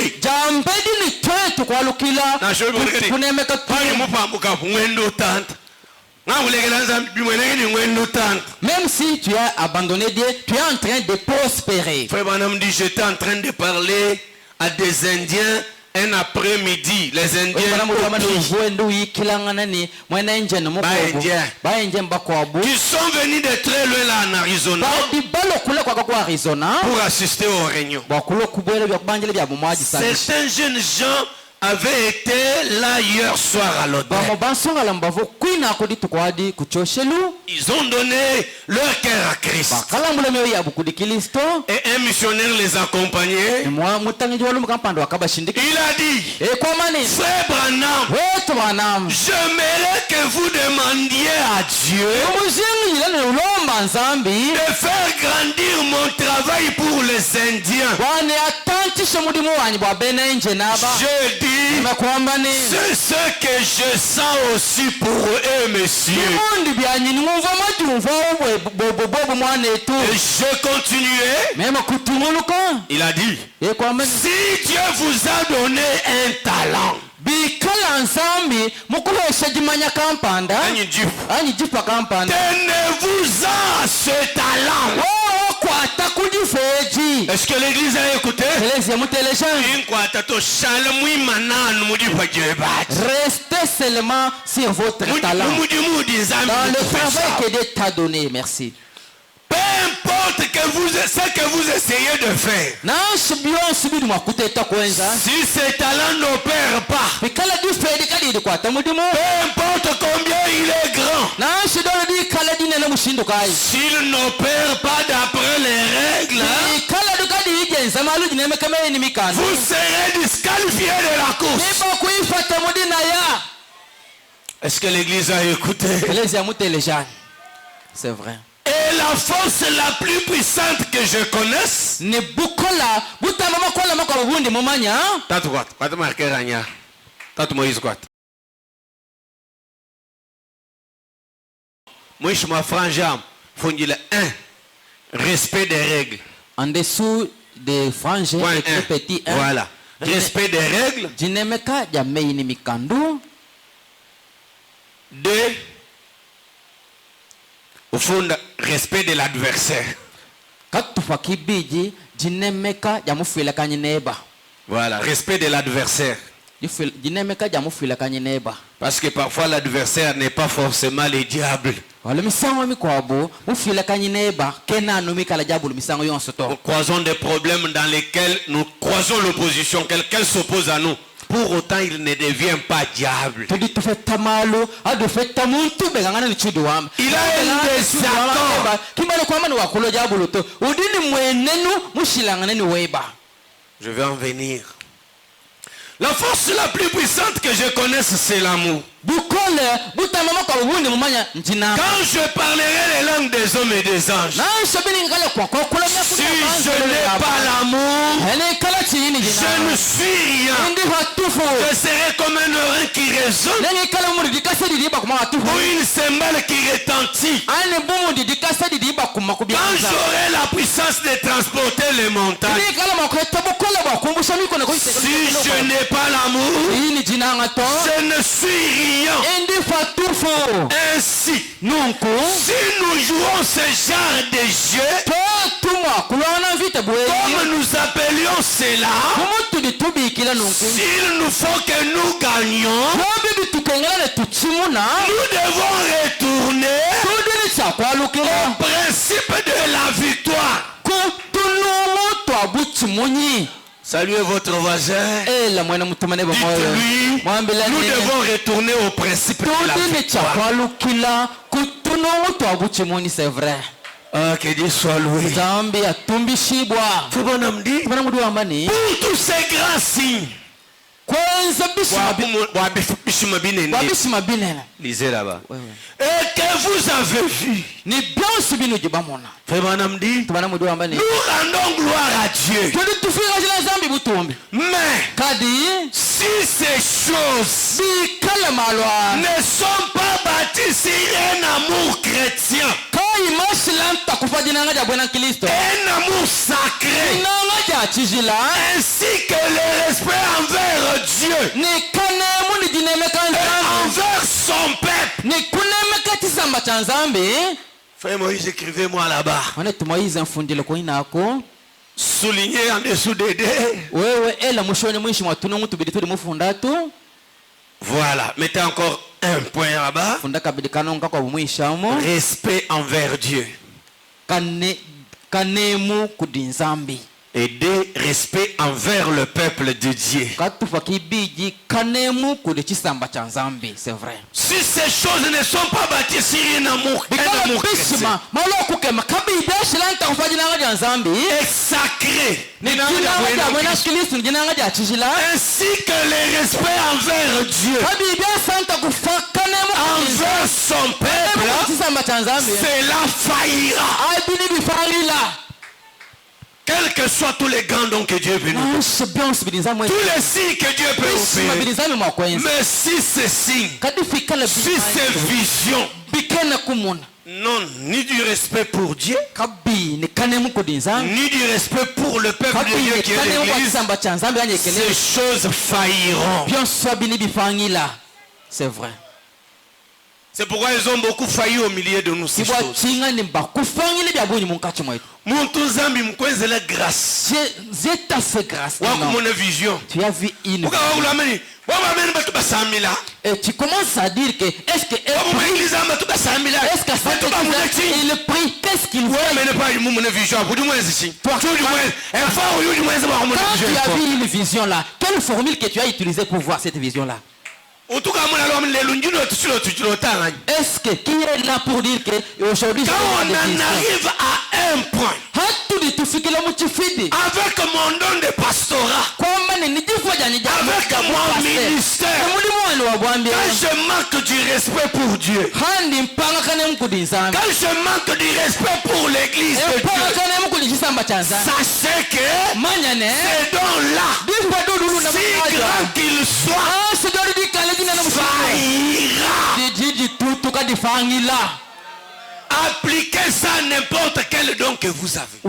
Même si tu as abandonné Dieu, tu es en train de prospérer. Frère Branham dit, j'étais en train de parler à des Indiens un après-midi. Les Indiens qui sont venus de très loin là en Arizona pour assister aux réunions. Certains jeunes gens avaient été là hier soir à l'hôtel. Ils ont donné leur cœur à Christ. Et un missionnaire les accompagnait. Il a dit, Frère Branham, j'aimerais que vous demandiez à Dieu de faire grandir mon travail pour les Indiens. Je dis, c'est ce que je sens aussi pour eux, messieurs. Et je continuais. Il a dit, si Dieu vous a donné un talent, tenez-vous-en à ce talent. Est-ce que l'église a écouté? Restez seulement sur votre talent. Dans le travail que Dieu t'a donné. Merci. Peu importe ce que vous essayez de faire, si ces talents n'opèrent pas, peu importe combien il est grand, s'il n'opère pas d'après les règles, vous serez disqualifié de la course. Est-ce que l'église a écouté? C'est vrai. Et la force la plus puissante que je connaisse, respect des règles. En dessous des franges, petit 1. Voilà. Respect des règles. 2. Au fond, respect de l'adversaire. Voilà, respect de l'adversaire. Parce que parfois l'adversaire n'est pas forcément le diable. Nous croisons des problèmes dans lesquels nous croisons l'opposition. Quelqu'un s'oppose à nous. Pour autant, il ne devient pas diable. Il a un désaccord. Je vais en venir. La force la plus puissante que je connaisse, c'est l'amour. Quand je parlerai les langues des hommes et des anges, si je n'ai pas l'amour, je ne suis rien. Je serai comme un oreille qui résonne ou une cymbale qui retentit. Quand j'aurai la puissance de transporter les montagnes, si je n'ai n'est pas l'amour, je ne suis rien. Ainsi, si nous jouons ce genre de jeu, comme nous appelions cela, s'il nous faut que nous gagnions, nous devons retourner au principe de la victoire. Saluez votre voisin. Dites-lui, nous devons retourner au principe de la victoire. C'est vrai. Ah, que Dieu soit loué. Pour tous ces grands signes, lisez là-bas. Et que vous avez vu, nous rendons gloire à Dieu. Mais si ces choses ne sont pas bâties sur un amour chrétien, un amour sacré, ainsi que le respect envers Dieu et envers son peuple. Frère Moïse, écrivez-moi là-bas. Soulignez en dessous des dés. Voilà, mettez encore un point là-bas. Respect envers Dieu. Et des respect envers le peuple de Dieu. C'est vrai. Si ces choses ne sont pas bâties sur un amour chrétien et sacré, ainsi que le respect envers Dieu, envers son peuple, cela faillira. Quels que soient tous les grands dons que Dieu peut nous donner, tous les signes que Dieu peut nous faire, mais si ces signes, si ces visions, non, ni du respect pour Dieu, ni du respect pour le peuple de Dieu qui est l'Église, ces choses failliront. C'est vrai. C'est pourquoi ils ont beaucoup failli au milieu de nous. Ces choses. Grâce. J'ai ta fait grâce. Tu as vu une vision. Et tu commences à dire que est-ce que il prie, qu'est-ce qu'il fait? Toi, quand tu as vu une vision là, quelle formule que tu as utilisée pour voir cette vision là? Est-ce que qui est là pour dire que aujourd'hui quand on en arrive à un point avec mon don de pastorat, avec mon ministère, quand je manque du respect pour Dieu, quand je manque du respect pour l'église de Dieu, sachez que ces dons-là, si grand qu'ils soient, faillira. Appliquez ça à n'importe quel don que vous avez.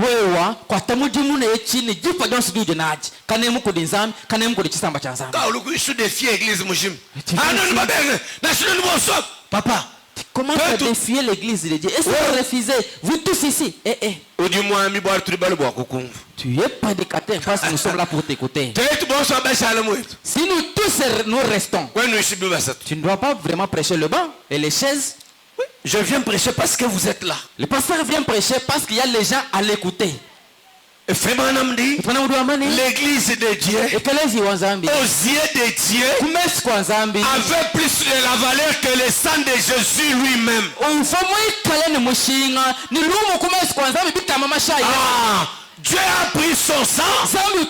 Papa, comment défier l'église de Dieu? Est-ce que vous refusez? Vous tous ici. Tu es prédicateur parce que nous sommes là pour t'écouter. Si nous tous nous restons, tu ne dois pas vraiment prêcher le banc et les chaises. Je viens prêcher parce que vous êtes là. Le pasteur vient prêcher parce qu'il y a les gens à l'écouter. L'église de Dieu, aux yeux de Dieu, avait plus de la valeur que le sang de Jésus lui-même. Dieu a pris son sang, il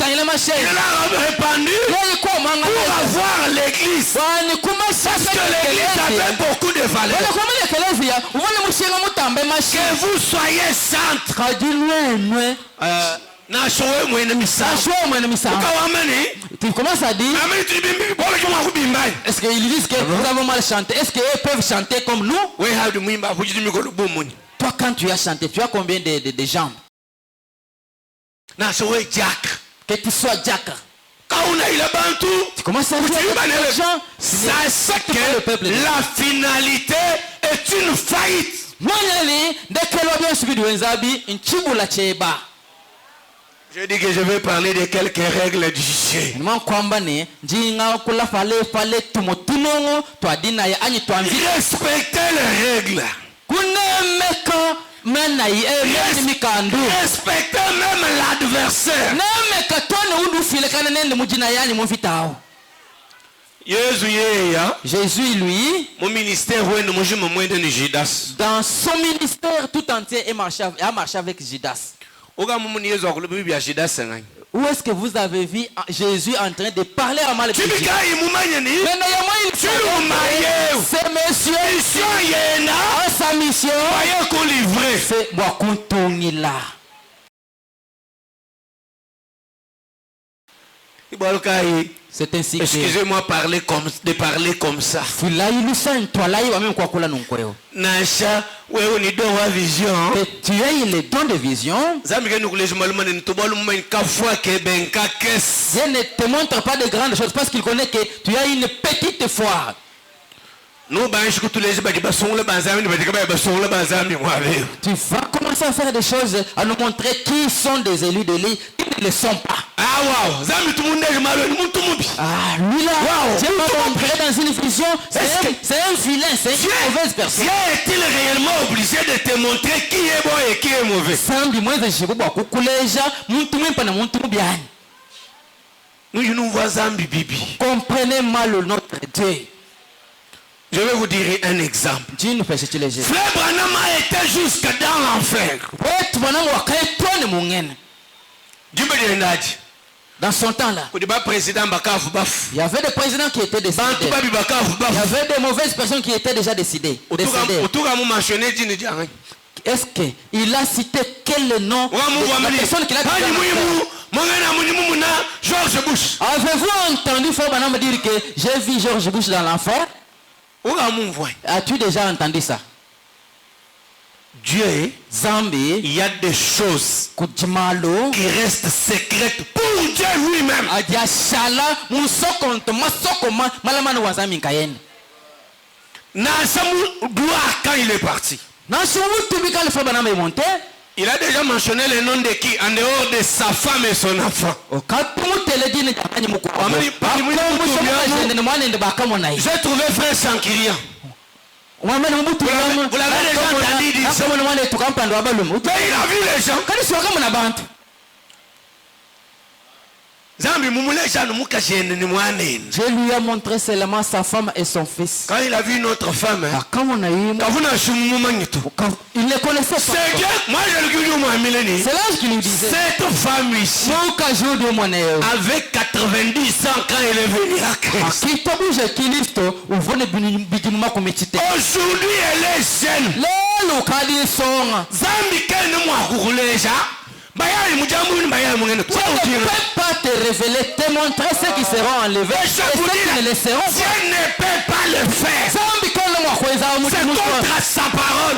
l'a répandu pour avoir l'église. Parce que l'église avait beaucoup de valeur. Que vous soyez saintes. Tu commences à dire, est-ce qu'ils disent que nous avons mal chanté? Est-ce qu'ils peuvent chanter comme nous? Toi, quand tu as chanté, tu as combien de jambes? Que tu sois Jack. Tu commences à dire les gens, sache que la finalité est une faillite. Je dis que je vais parler de quelques règles du jeu. Respectez les règles. Respectez même l'adversaire. Jésus, lui, mon ministère, dans son ministère tout entier, a marché avec Judas. Où est-ce que vous avez vu Jésus en train de parler à mal de Judas? C'est monsieur sa mission, c'est moi qu'on tourne là. C'est ainsi que... Excusez-moi de parler comme ça. Nasha, vision. Tu as le don de vision. Je ne te montre pas de grandes choses parce qu'il connaît que tu as une petite foi. Tu vas commencer à faire des choses, à nous montrer qui sont des élus de l'île, qui ne le sont pas. Ah wow, lui là, Dieu m'a montré dans une vision, c'est un vilain, c'est une mauvaise personne. Dieu est-il réellement obligé de te montrer qui est bon et qui est mauvais? Comprenez mal notre Dieu. Je vais vous dire un exemple. Frère Branham était jusque dans l'enfer. Dans son temps là, il y avait des présidents qui étaient décédés. Il y avait des mauvaises personnes qui étaient déjà décédées. Est-ce qu'il a cité quel nom de la personne qu'il a cité? George Bush. Avez-vous entendu Frère Branham dire que j'ai vu George Bush dans l'enfer? As-tu déjà entendu ça? Dieu, Zambi, il y a des choses qui restent secrètes pour Dieu lui-même. Quand il est parti, il a déjà mentionné le nom de qui en dehors de sa femme et son enfant. J'ai trouvé frère Sankirian. Vous l'avez déjà entendu dire ça? Il a vu les gens. Je lui ai montré seulement sa femme et son fils. Quand il a vu notre femme, il ne connaissait pas. C'est là qu'il lui disait. Cette femme ici avait 90 ans quand elle est venue à Christ. Aujourd'hui elle est jeune. Tu ne peux pas te révéler, te montrer ceux qui seront enlevés et ceux qui ne le seront pas. Dieu ne peut pas le faire. C'est contre sa parole.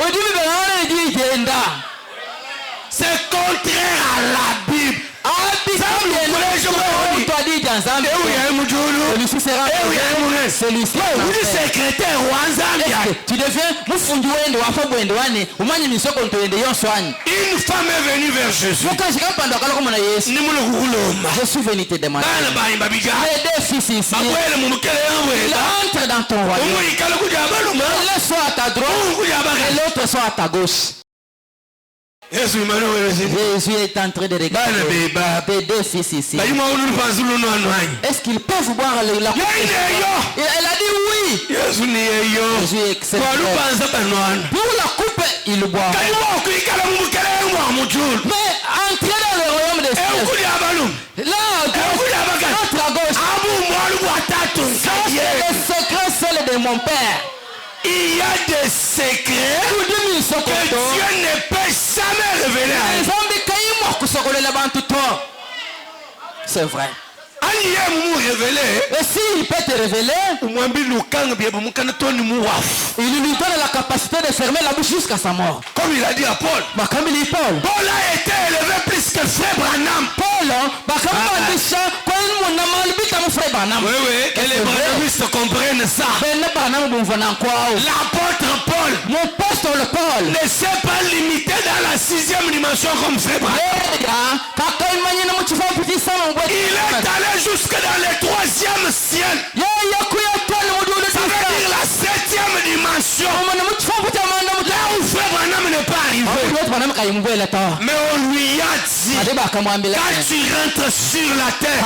C'est contraire à la Bible. Celui-ci sera celui-ci. Tu deviens une femme est venue vers Jésus. Je suis venu te demander. Les deux fils ici. Il entre dans ton royaume. L'un soit à ta droite et l'autre soit à ta gauche. Jésus est en train de regarder tes deux fils ici. Est-ce qu'ils peuvent boire la coupe? Elle a dit oui. Jésus est exceptionnel. Pour la coupe, il boit. Mais entrer dans le royaume des cieux. Là, notre à gauche. Le secret, c'est de mon Père. Il y a des secrets que Dieu ne peut jamais révéler. C'est vrai. Et s'il peut te révéler, il lui donne la capacité de fermer la bouche jusqu'à sa mort. Comme il a dit à Paul. Comme il dit Paul. Paul a été élevé plus que frère Branham. Paul, oui, et les branhamistes comprennent ça. L'apôtre Paul ne s'est pas limité dans la 6e dimension comme frère Branham. Il est allé jusque dans le 3e ciel. Ça veut dire la 7e dimension. Là où frère Branham n'est pas arrivé. Mais on lui a dit, quand tu rentres sur la terre,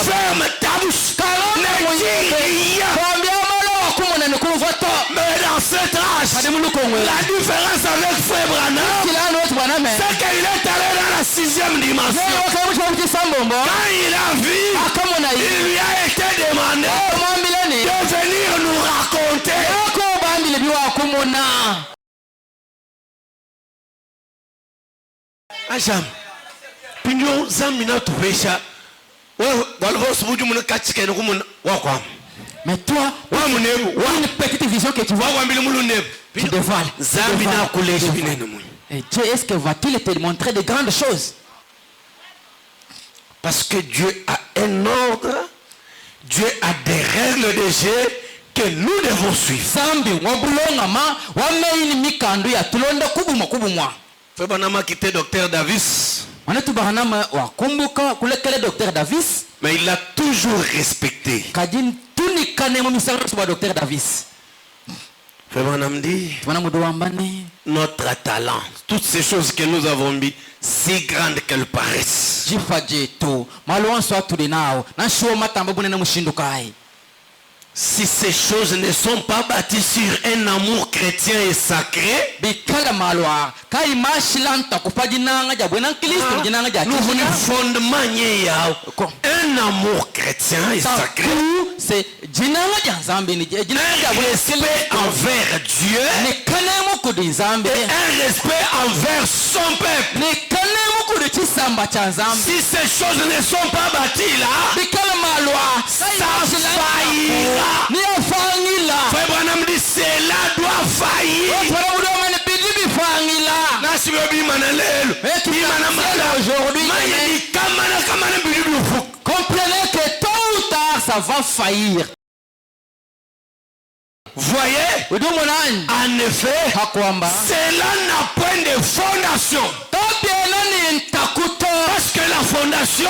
ferme ta bouche, ne dis rien. Mais dans cet âge, la différence avec frère Branham, c'est qu'il est allé dans la 6e dimension. Quand il a vu, il lui a été demandé de venir nous raconter. Ajam, pinyo zamina tupesha. Mais toi, une petite vision que tu vois, tu dévoiles. Et Dieu, est-ce que va-t-il te montrer de grandes choses? Parce que Dieu a un ordre, Dieu a des règles de jeu que nous devons suivre. Frère Branham a quitté Dr Davis. Mais il l'a toujours respecté. Frère Branham dit, notre talent, toutes ces choses que nous avons mis, si grandes qu'elles paraissent. Si ces choses ne sont pas bâties sur un amour chrétien et sacré, un amour chrétien et sacré, un respect envers Dieu et un respect envers son peuple. Si ces choses ne sont pas bâties là, ça faillira. Frère Branham dit cela doit faillir. Comprenez que tôt ou tard ça va faillir. Voyez, en effet, cela n'a point de fondation. Parce que la fondation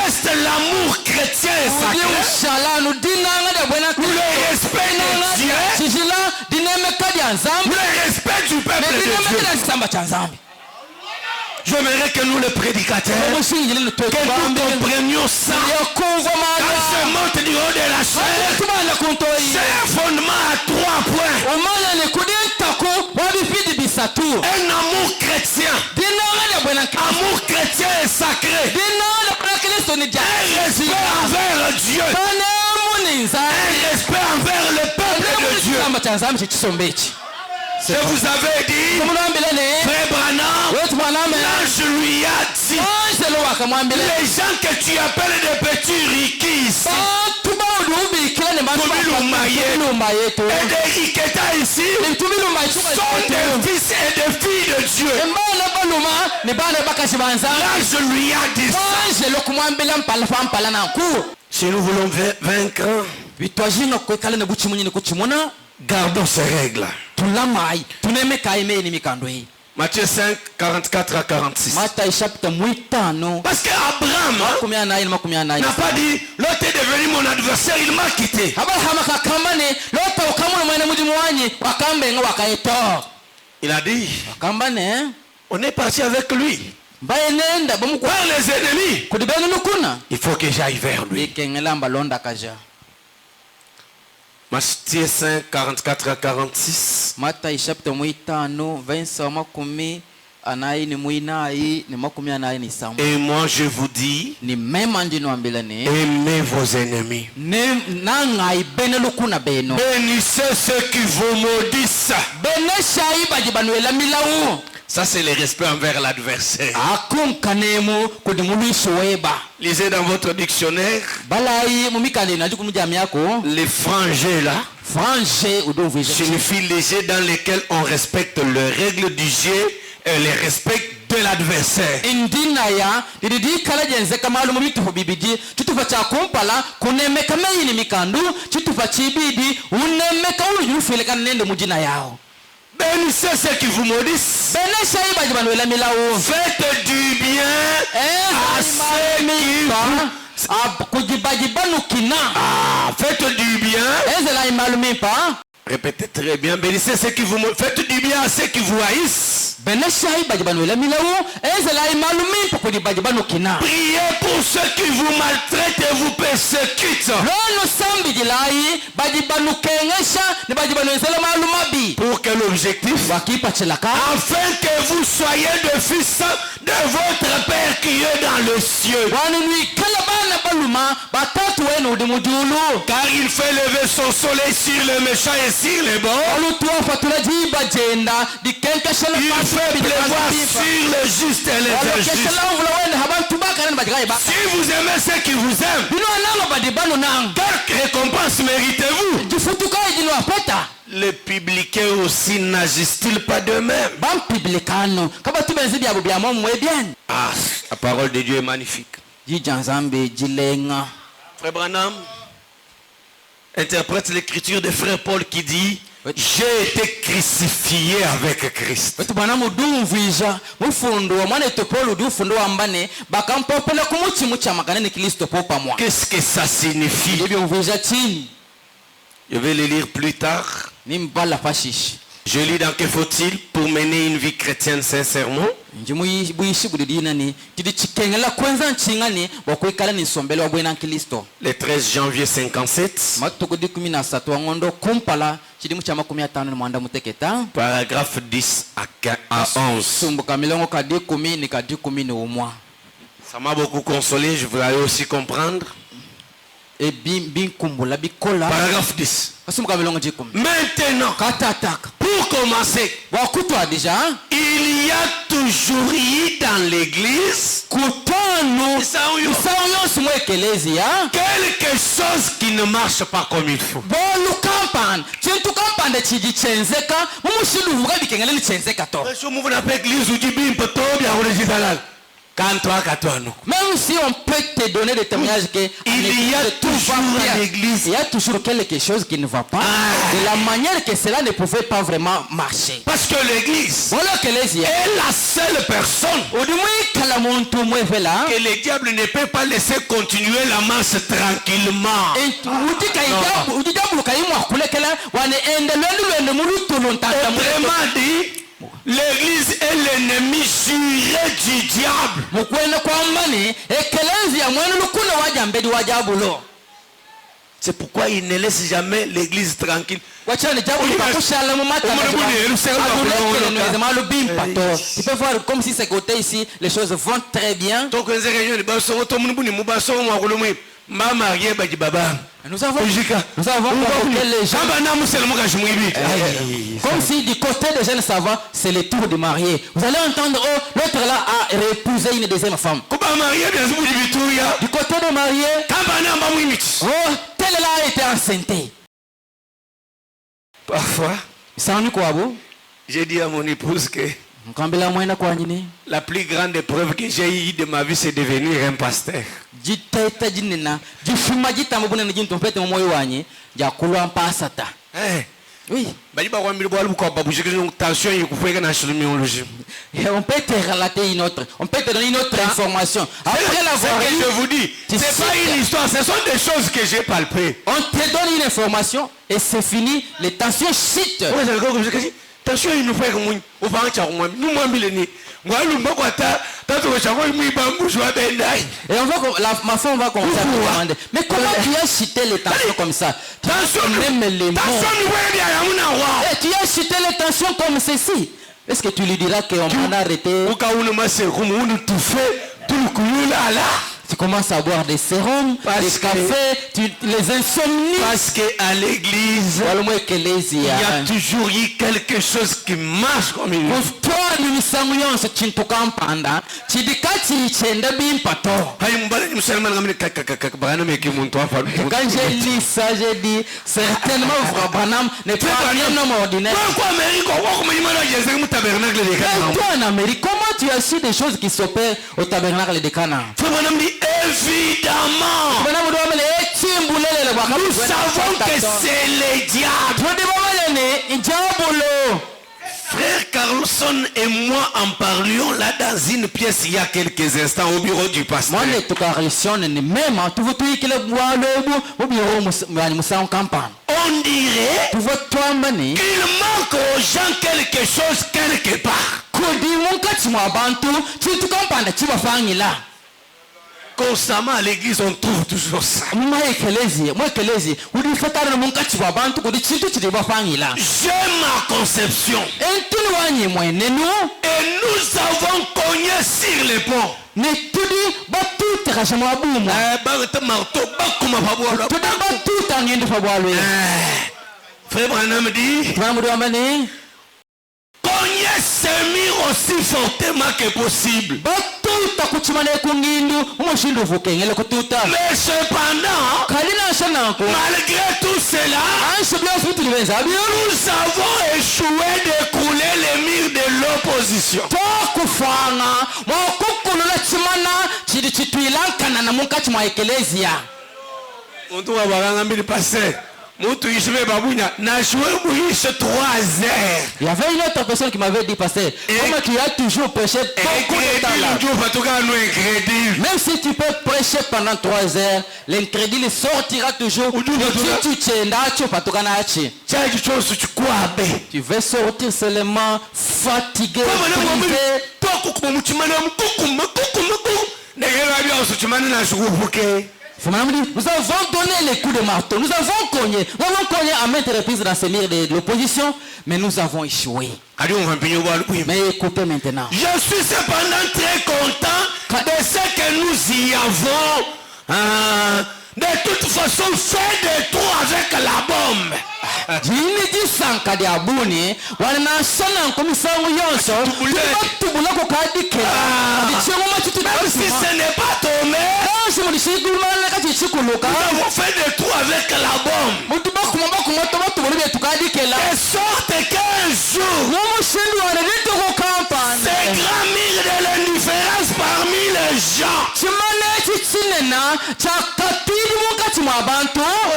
reste l'amour chrétien et sacré, le respect de Dieu, le respect du peuple de Dieu. J'aimerais que nous les prédicateurs, que nous comprenions ça. Quand je monte du haut de la chair, c'est un fondement à 3 points. Un amour chrétien, amour chrétien et sacré, un respect envers Dieu, un respect envers le peuple de Dieu. Je vous avais dit, frère Branham, l'ange lui a dit, les gens que tu appelles des petits riquis ici, et des riquetas ici, sont des fils et des filles de Dieu. L'ange lui a dit ça. Si nous voulons vaincre, gardons ces règles. Matthieu 5, 44 à 46. Parce qu'Abraham n'a pas dit, l'autre est devenu mon adversaire, il m'a quitté. Il a dit, on est parti avec lui. Par les ennemis, il faut que j'aille vers lui. Matthieu 5, 44 à 46. Et moi je vous dis, aimez vos ennemis. Bénissez ceux qui vous maudissent. Ça, c'est le respect envers l'adversaire. Lisez dans votre dictionnaire. Les frangés là signifie les jeux dans lesquels on respecte les règles du jeu et les respecte de l'adversaire. Bénissez ceux qui vous maudissent. Faites du bien à ceux qui faites du bien. Répétez très bien. Bénissez ceux qui vous maudissent. Faites du bien à ceux qui vous haïssent. Priez pour ceux qui vous maltraitent et vous persécutent. Pour quel objectif? Afin que vous soyez des fils de votre Père qui est dans le cieux. Car il fait lever son soleil sur les méchants et sur les bons. Il fait pleuvoir sur les justes et les injustes. Si vous aimez ceux qui vous aiment, quelle récompense méritez-vous? Les publicains aussi n'agissent-ils pas de même? Ah, la parole de Dieu est magnifique. Frère Branham interprète l'écriture de frère Paul qui dit: j'ai été crucifié avec Christ. Qu'est-ce que ça signifie? Je vais le lire plus tard. Je lis dans Que faut-il pour mener une vie chrétienne sincèrement? Le 13 janvier 57. Paragraphe 10 à 11. Ça m'a beaucoup consolé, je voulais aussi comprendre. Paragraphe 10. Maintenant, pour commencer, il y a toujours eu dans l'église quelque chose qui ne marche pas comme il faut. Même si on peut te donner des témoignages que il y a toujours dans l'église, il y a toujours quelque chose qui ne va pas, de la manière que cela ne pouvait pas vraiment marcher. Parce que l'église est la seule personne que le diable ne peut pas laisser continuer la marche tranquillement. Autrement dit, l'église est l'ennemi juré du diable. C'est pourquoi il ne laisse jamais l'église tranquille. Tu peux voir comme si c'est côté ici, les choses vont très bien. Nous avons convoqué les gens. Comme si du côté des jeunes savants, c'est le tour de marier. Vous allez entendre, oh, l'autre là a épousé une deuxième femme. Du côté de marié, oh, tel là a été enceinte. Parfois, j'ai dit à mon épouse que la plus grande épreuve que j'ai eue de ma vie, c'est devenir un pasteur. Hey. Oui. On peut te relater une autre. On peut te donner une autre information. Après l'avoir eu, je vous dis, c'est pas une histoire, ce sont des choses que j'ai palpées. On te donne une information et c'est fini. Les tensions chutent. Attention, il nous fait comme nous et ma femme va commencer à te demander, mais comment tu as chuté les tensions comme ça? Tu aimes les mots. Tu as chuté les tensions comme ceci. Est-ce que tu lui diras qu'on m'a arrêté? Tu commences à boire des sérums, des cafés, les insomnies. Parce qu'à l'église, il y a toujours eu quelque chose qui marche comme il faut. Quand j'ai lu ça, j'ai dit certainement Branham n'est pas un homme ordinaire. Toi en Amérique, comment tu as su des choses qui s'opèrent au tabernacle de Canaan? Évidemment, nous savons que c'est le diable. Frère Carlson et moi en parlions là dans une pièce il y a quelques instants au bureau du pasteur. On dirait qu'il manque aux gens quelque chose quelque part. Constamment à l'église on trouve toujours ça. J'ai ma conception. Et nous avons cogné sur les ponts. Frère Branham dit cogner ce mur aussi fortement que possible. Mais cependant, malgré tout cela, nous avons échoué d'écrouler les murs de l'opposition. Il y avait une autre personne qui m'avait dit, pasteur, comment tu as toujours prêché beaucoup de temps là. Même si tu peux prêcher pendant 3 heures, l'incrédule sortira toujours. Tu veux sortir seulement fatigué, nous avons donné les coups de marteau, nous avons cogné à maintes reprises dans ces murs de l'opposition, mais nous avons échoué. Mais écoutez maintenant. Je suis cependant très content de ce que nous y avons. De toute façon, fait des trous avec la bombe. Même si ce n'est pas tombé, nous avons fait des trous avec la bombe. De sorte qu'un jour, ces grands mille de l'indifférence parmi les gens.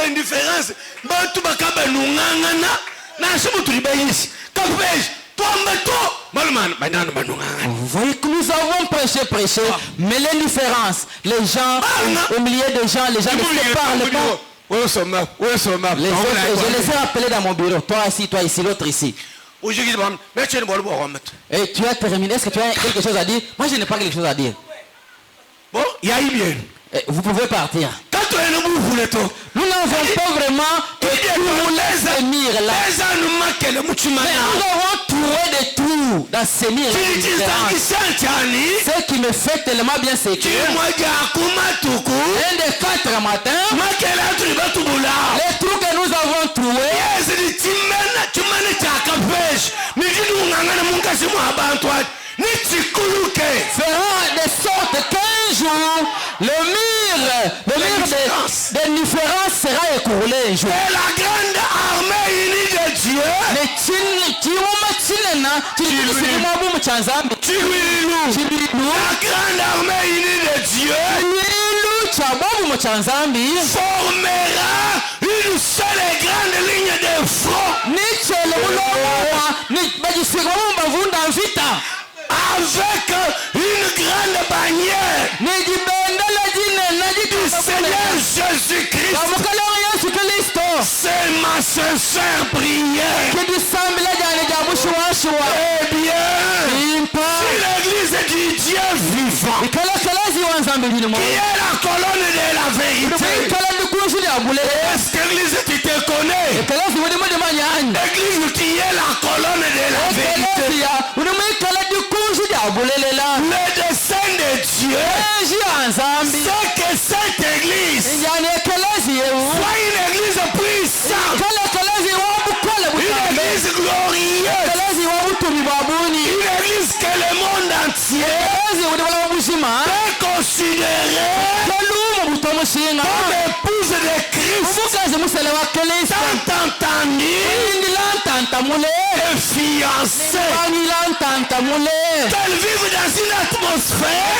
Indifférence. Vous voyez que nous avons prêché, mais l'indifférence, les gens, au milieu des gens, les gens ne se parlent pas. Je les ai appelés dans mon bureau. Toi ici, l'autre ici. Et tu as terminé. Est-ce que tu as quelque chose à dire? Moi, je n'ai pas quelque chose à dire. Bon, il y a eu bien. Vous pouvez partir. Nous n'avons pas vraiment les murs là. Mais nous avons trouvé des trous dans ces murs. Ce qui me fait tellement bien, c'est que un des 4 matins, les trous que nous avons trouvés, fera de sorte qu'un jour le mur d'indifférence sera écoulé un jour. Et la grande armée unie de Dieu, la grande armée unie de Dieu formera une seule et grande ligne de front avec une grande bannière du Seigneur Jésus-Christ. C'est ma sincère prière. Eh bien, si l'église du Dieu vivant, qui est la colonne de la vérité, Est-ce que l'église tu te connais? L'église tu es la colonne de la vérité. Le dessein de Dieu, c'est que cette église soit une église puissante, une église glorieuse, une église que le monde entier peut considérer comme épouse de Christ, tant entendue et fiancée, qu'elle vive dans une atmosphère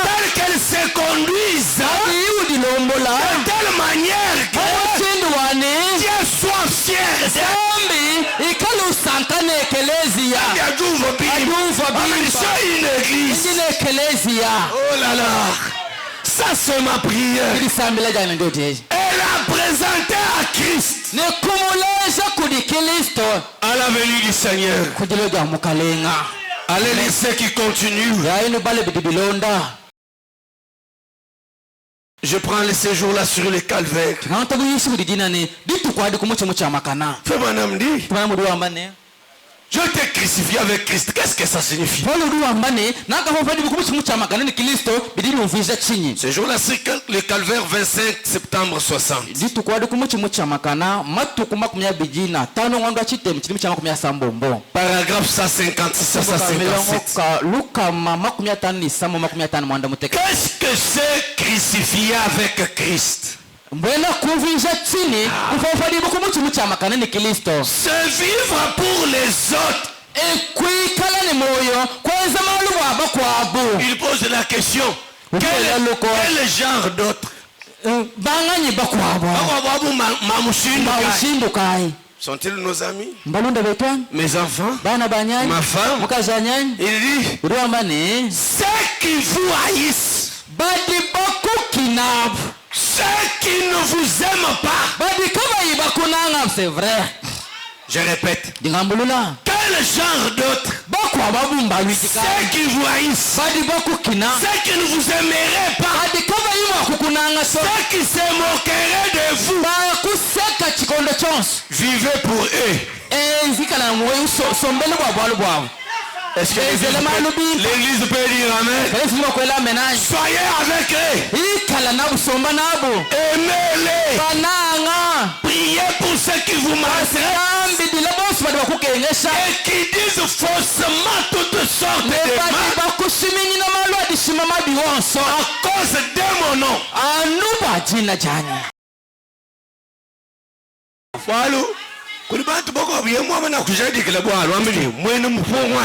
telle qu'elle se conduise de telle manière que Dieu soit fier une église. Oh là là, ça c'est ma prière. Elle a présenté à Christ à la venue du Seigneur. Allez laisser qui continue. Je prends le séjour là sur le calvaire. Fais-moi un homme dit. Je t'ai crucifié avec Christ. Qu'est-ce que ça signifie? Ce jour-là, c'est le calvaire 25 septembre 60. Paragraphe 156 à 157. Qu'est-ce que c'est crucifié avec Christ? C'est vivre pour les autres. Il pose la question. Quel genre d'autres? Sont-ils nos amis? Mes enfants? Ma femme? Il dit, ceux qui vous haïssent, ceux qui ne vous aiment pas. C'est vrai. Je répète. Quel genre d'autre? Ceux qui vous haïssent, ceux qui ne vous aimeraient pas, ceux qui se moqueraient de vous, vivez pour eux. Est-ce que l'église peut dire amen? Soyez avec eux. Aimez-les. Priez pour ceux qui vous maltraitent et qui disent faussement toutes sortes de mal à cause de mon nom. Voilà.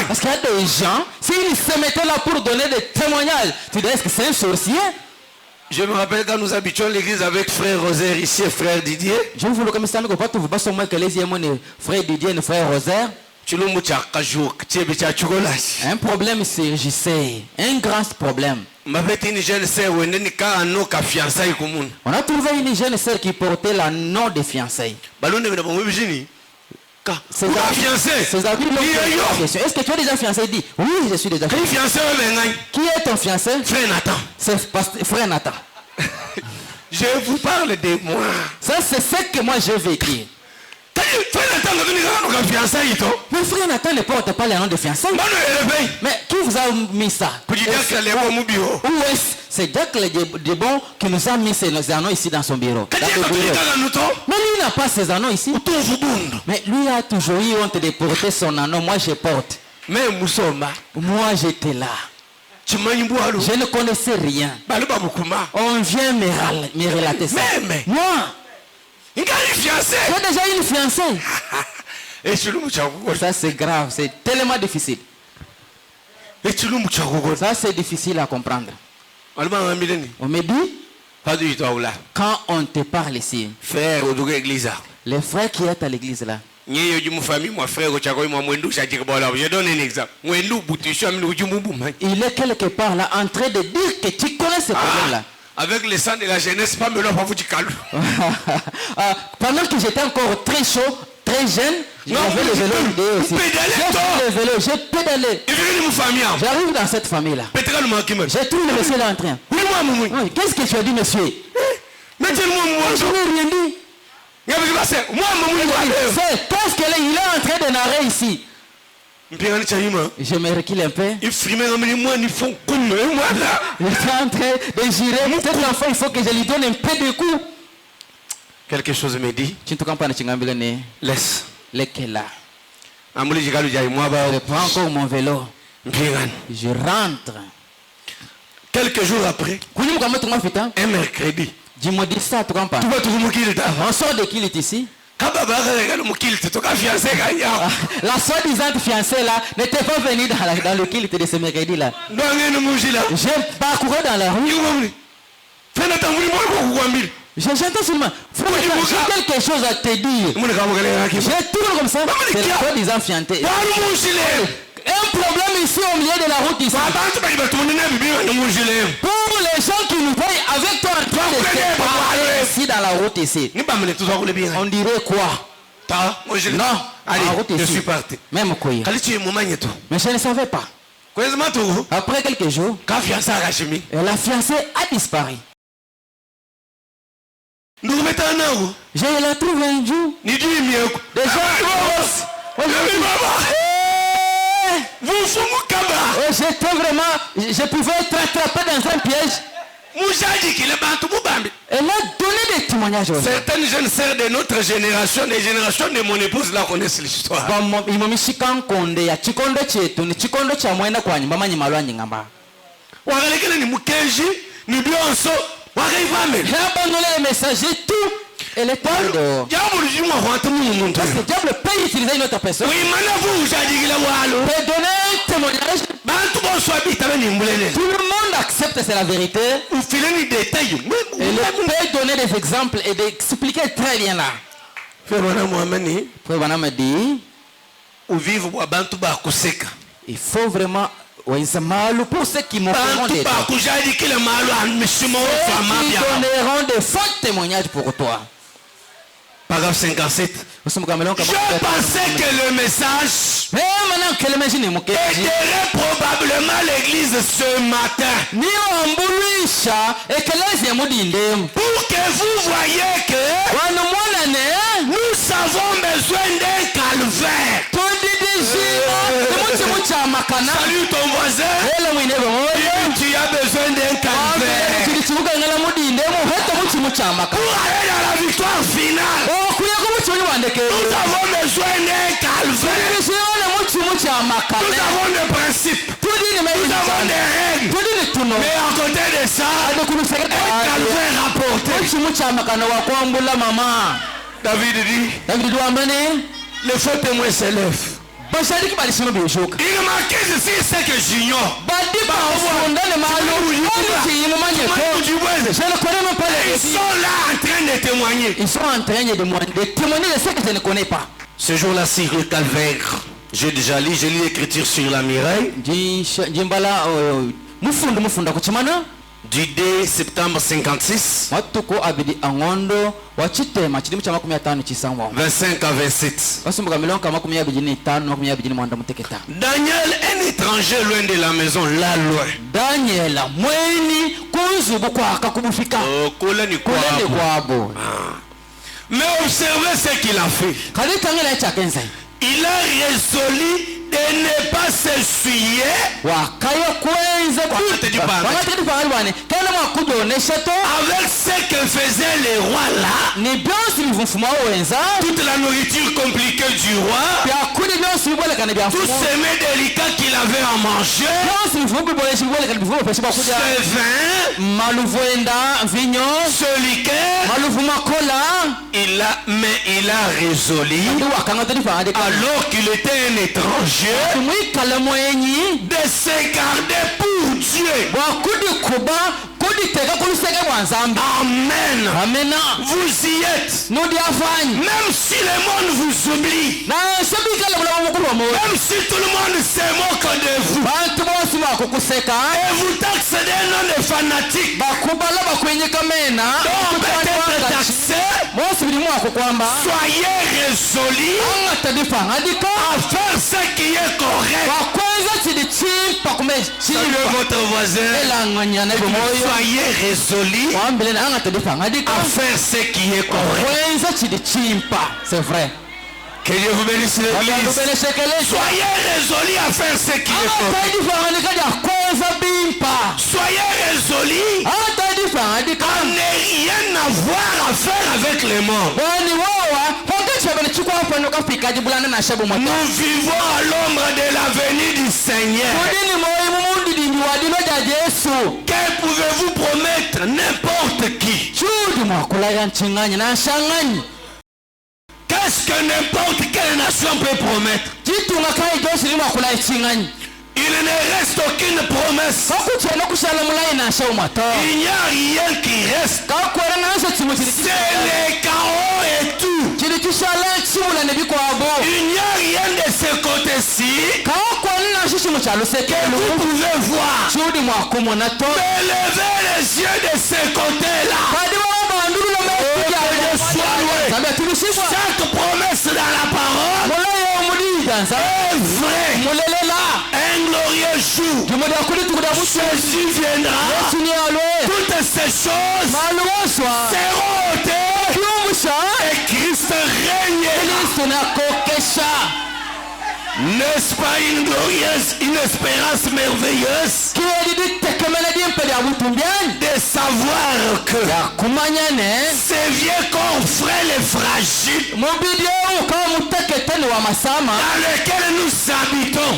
Parce qu'il y a des gens, s'ils se mettaient là pour donner des témoignages, tu dirais que c'est un sorcier? Je me rappelle quand nous habitions l'église avec frère Rosaire ici et frère Didier. Je vous le conseille, frère Didier et frère Rosaire. Un problème surgissait, un grand problème. On a trouvé une jeune sœur qui portait la nom de fiançailles. Est-ce que tu es déjà fiancé? Dit oui, je suis déjà fiancé. Qui est ton fiancé? Frère Nathan. C'est frère Nathan. Je vous parle de moi. Ça c'est ce que moi je veux dire. Mais frère Nathan ne porte pas le nom de fiançailles. Mais qui vous a mis ça? C'est Jacques le bon qui nous a mis ces anneaux ici dans son bureau. Mais lui n'a pas ces anneaux ici. Mais lui a toujours eu honte de porter son anneau. Moi je porte. Moi j'étais là. Je ne connaissais rien. On vient me relater ça. Moi, j'ai déjà une fiancée. Ça c'est grave, c'est tellement difficile. Ça c'est difficile à comprendre. On me dit, quand on te parle ici, les frères qui est à l'église là, il est quelque part là en train de dire que tu connais ce problème là. Avec le sang de la jeunesse, pas me l'offre. Pendant que j'étais encore très chaud, très jeune, j'avais le vélo vidéo aussi. J'ai pédalé. J'arrive dans cette famille là. J'ai trouvé le monsieur là en train. Qu'est-ce que tu as dit, monsieur? rien dit. C'est qu'est-ce qu'il est en train de narrer ici? Je me recule un peu. Il est en train de gérer. Cet enfant, il faut que je lui donne un peu de coups. Quelque chose me dit. Laisse. Je prends encore mon vélo. Je rentre. Quelques jours après, un mercredi, dis-moi dis ça, tu comprends? On sort de Kilit ici. La soi-disant fiancée là n'était pas venue dans le Kilit de ce mercredi là. J'ai parcouru dans la rue. J'entends seulement. J'ai quelque chose à te dire. J'ai tout comme ça. C'est la soi-disant fiancée. Un problème ici au milieu de la route ici. Pour les gens qui nous voient avec toi en train de se parler ici dans la route ici. On dirait quoi? Non, allez, route je ici. suis parti. Même quoi. Mais je ne savais pas. Après quelques jours, la fiancée a disparu. Je la trouve un jour. Déjà, j'étais vraiment, je pouvais être attrapé dans un piège. Elle a donné des témoignages. Certaines jeunes sœurs de notre génération, des générations de mon épouse, là connaissent l'histoire. Les messagers, tout. Elle est dehors. Parce que le diable peut utiliser une autre personne. Oui, peut donner un témoignage. Tout le monde accepte, c'est la vérité. Elle peut donner des exemples et d'expliquer très bien là. Frère Branham dit, il faut vraiment pour ceux qui m'offriront des donneront de faux témoignages pour toi. Paragraphe 57. Je pensais que le message éclairait probablement l'église ce matin. Pour que vous voyez que nous avons besoin d'un calvaire. Salut ton voisin. Tu as besoin d'un calvaire. Pour aller dans la victoire finale. Nous avons besoin d'un calvaire. Nous avons des principes. Nous avons des règles. Mais à côté de ça, un calvaire rapporté. David dit, le faux témoin s'élève. Il marquait ici ce que j'ignore. Ils sont là en train de témoigner. Ils sont en train de témoigner de ce que je ne connais pas. Ce jour-là, sur le calvaire, j'ai lu l'écriture sur la muraille. Du 2 septembre 56, 25 à 27. Daniel, un étranger loin de la maison, là loin. Daniel, mais observez ce qu'il a fait. Il a résolu de ne pas s'essuyer avec ce que faisait les rois là. Toute la nourriture compliquée du roi, tout ce mets délicat qu'il avait à manger, ce vin, ce liqueur, il a résolu, alors qu'il était un étranger, de se garder pour Dieu. Amen. Vous y êtes. Même si le monde vous oublie, même si tout le monde se moque de vous et vous taxe d'un nom de fanatique, donc peut-être taxé, soyez résolus à faire ce qui est correct. Salut votre voisin. Soyez résolus à faire ce qui est correct. C'est vrai. Que Dieu vous bénisse l'église. Soyez résolus à faire ce qui est correct. Soyez résolus à ne rien avoir à faire avec les morts. Nous vivons à l'ombre de la venue du Seigneur. Que pouvez-vous promettre n'importe qui? Qu'est-ce que n'importe quelle nation peut promettre? Il ne reste aucune promesse. Il n'y a rien qui reste. C'est le chaos et tout. Il n'y a rien de ce côté-ci que vous pouvez voir. Mais levez les yeux de ce côté-là. Chaque promesse dans la parole est vraie. Un glorieux jour, Jésus viendra. Toutes ces choses seront ôtées et Christ régnera. N'est-ce pas une glorieuse, une espérance merveilleuse de savoir que ces vieux corps frêles et fragiles dans lesquels nous habitons,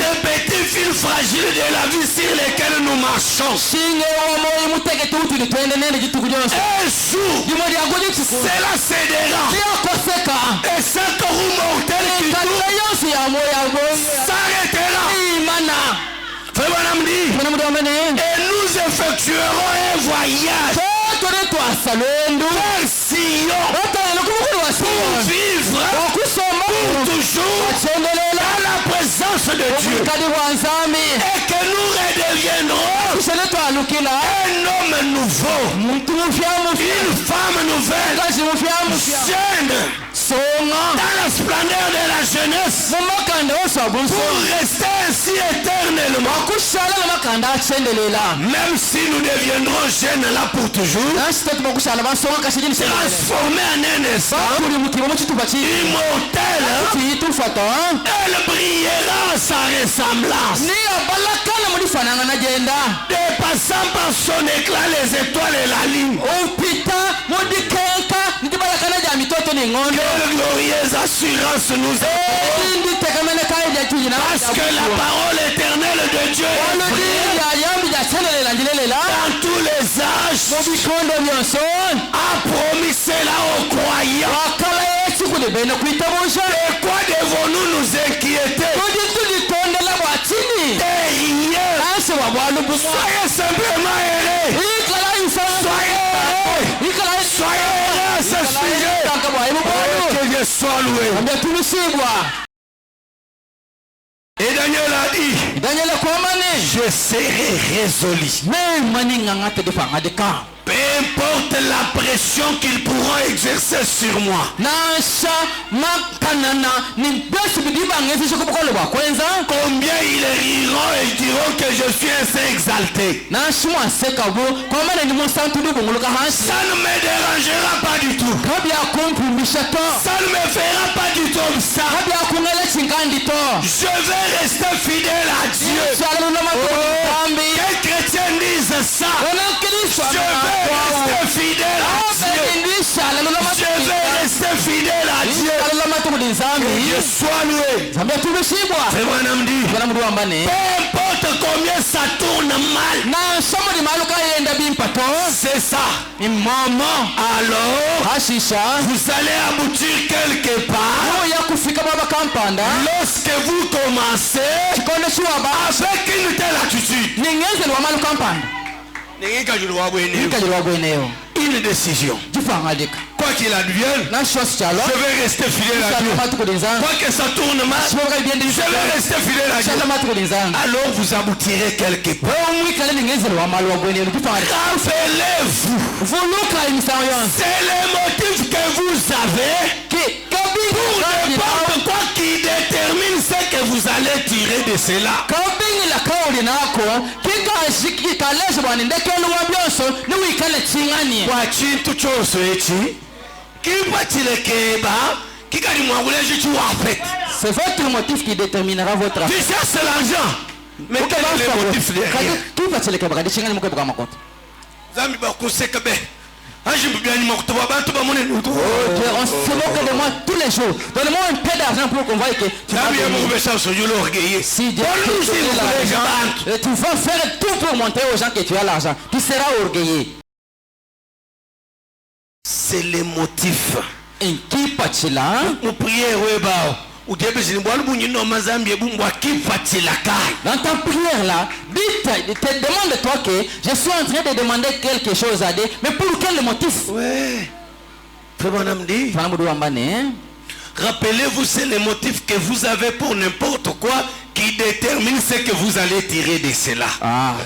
ces petits fils fragiles de la vie sur lesquels nous marchons, un jour, cela cédera et cette roue mortelle qui s'arrêtera. Et nous effectuerons un voyage vers Sion pour vivre pour toujours dans la présence de Dieu, et que nous redeviendrons un homme nouveau, une femme nouvelle, jeune, dans la splendeur de la jeunesse, pour rester ainsi éternellement. Même si nous deviendrons jeunes là pour toujours, transformés en un instant, immortel, elle brillera à sa ressemblance, dépassant par son éclat les étoiles et la ligne. Quelle glorieuse assurance nous avons, parce que la parole éternelle de Dieu est dans tous les âges, a promis cela aux croyants. De quoi devons-nous nous inquiéter? Soyez simplement heureux. Soyez heureux à ce sujet. Que Dieu soit loué. Et Daniel a dit, je serai résolu. Peu importe la pression qu'ils pourront exercer sur moi. Combien ils riront et diront que je suis assez exalté. Ça ne me dérangera pas du tout. Ça ne me fera pas du tout ça. Je vais rester fidèle à Dieu. Quels chrétiens disent ça? Je vais rester fidèle à Dieu. Je vais rester fidèle à Dieu. Que Dieu soit loué. C'est mon âme dit. Peu importe combien ça tourne mal. C'est ça. Alors, vous allez aboutir quelque part. Lorsque vous commencez avec une telle attitude, une décision. Quoi quoi qu'il advienne, je vais rester fidèle à Dieu. Quoi que ça tourne mal, je vais rester fidèle à Dieu. Alors vous aboutirez quelque part. Rappelez-vous, c'est le motif que vous avez pour n'importe quoi qui détermine ce que vous allez tirer de cela. Kwa chintu chose echi kipachilekeba kikalimwanguleji chiwafet. C'est votre motif qui déterminera votre affaire. Tu cherches l'argent, mais quel est le motif derrière? Zambi bakuseka be. On se moque de moi tous les jours. Donne-moi un peu d'argent pour qu'on voie que tu vas si Dieu tu vas faire tout pour montrer aux gens que tu as l'argent. Tu seras orgueilleux. C'est le motif. Et qui pas-tu là? Mon prière, dans ta prière là, demande-toi que je suis en train de demander quelque chose à Dieu, mais pour quel motif? Ouais. Rappelez-vous, c'est le motif que vous avez pour n'importe quoi qui détermine ce que vous allez tirer de cela.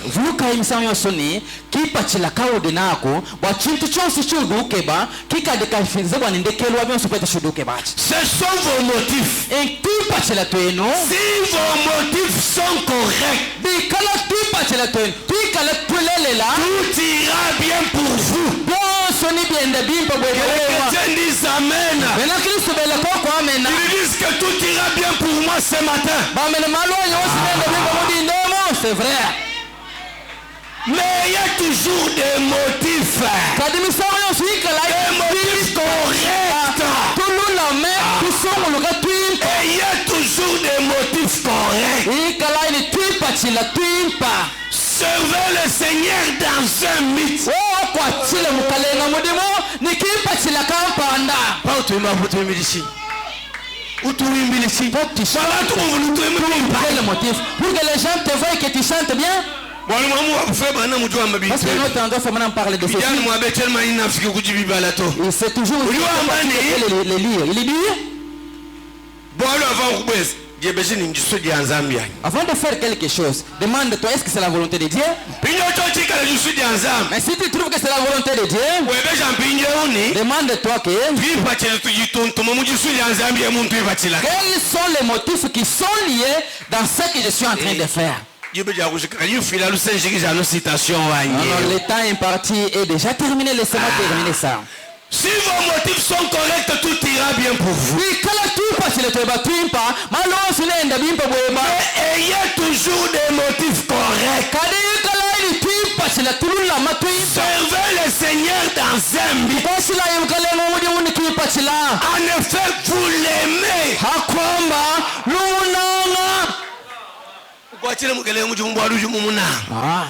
Vous qui me savez qui patila kao de nako, wa chintu chonsi chudu keba, qui ka de kafize wa ninde kelwa bien supete chudu keba. Ce sont vos motifs. Et qui patila tueno? Si vos motifs sont corrects, bi kala tu patila tueno, tu kala tulele la, tout ira bien pour vous. Bon soni bien de bimpo boye. Dieu dit amen. Maintenant Christ bele ko ko amen. Ils disent que tout ira bien pour moi ce matin. C'est vrai. Mais il y a toujours des motifs. Des motifs corrects. Et il y a toujours des motifs corrects. Servez le Seigneur dans un mythe. Quel le motif? Pour que les gens te voient que tu chantes bien? Parce que notre endroit parle de ceci. Il sait toujours les lire. Il dit avant de faire quelque chose, demande-toi est-ce que c'est la volonté de Dieu? Mais si tu trouves que c'est la volonté de Dieu, demande-toi que quels sont les motifs qui sont liés dans ce que je suis en train de faire. Le temps imparti est déjà terminé. Laissez-moi terminer ça. Si vos motifs sont corrects, tout ira bien pour vous. Mais ayez toujours des motifs corrects. Servez le Seigneur dans un but. En effet, vous l'aimez.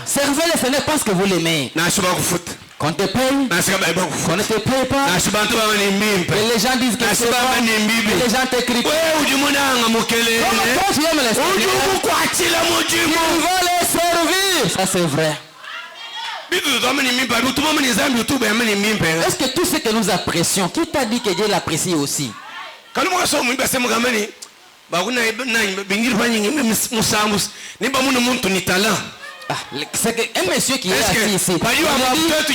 Servez le Seigneur parce que vous l'aimez. Qu'on te paye, qu'on ne te paye pas. Et les gens disent que c'est pas. Les gens t'écrivent. Comment tu aimes les servir? Tu vas les servir. Ça c'est vrai. Est-ce que tout ce que nous apprécions, qui t'a dit que Dieu l'apprécie aussi? C'est un monsieur qui est assis ici.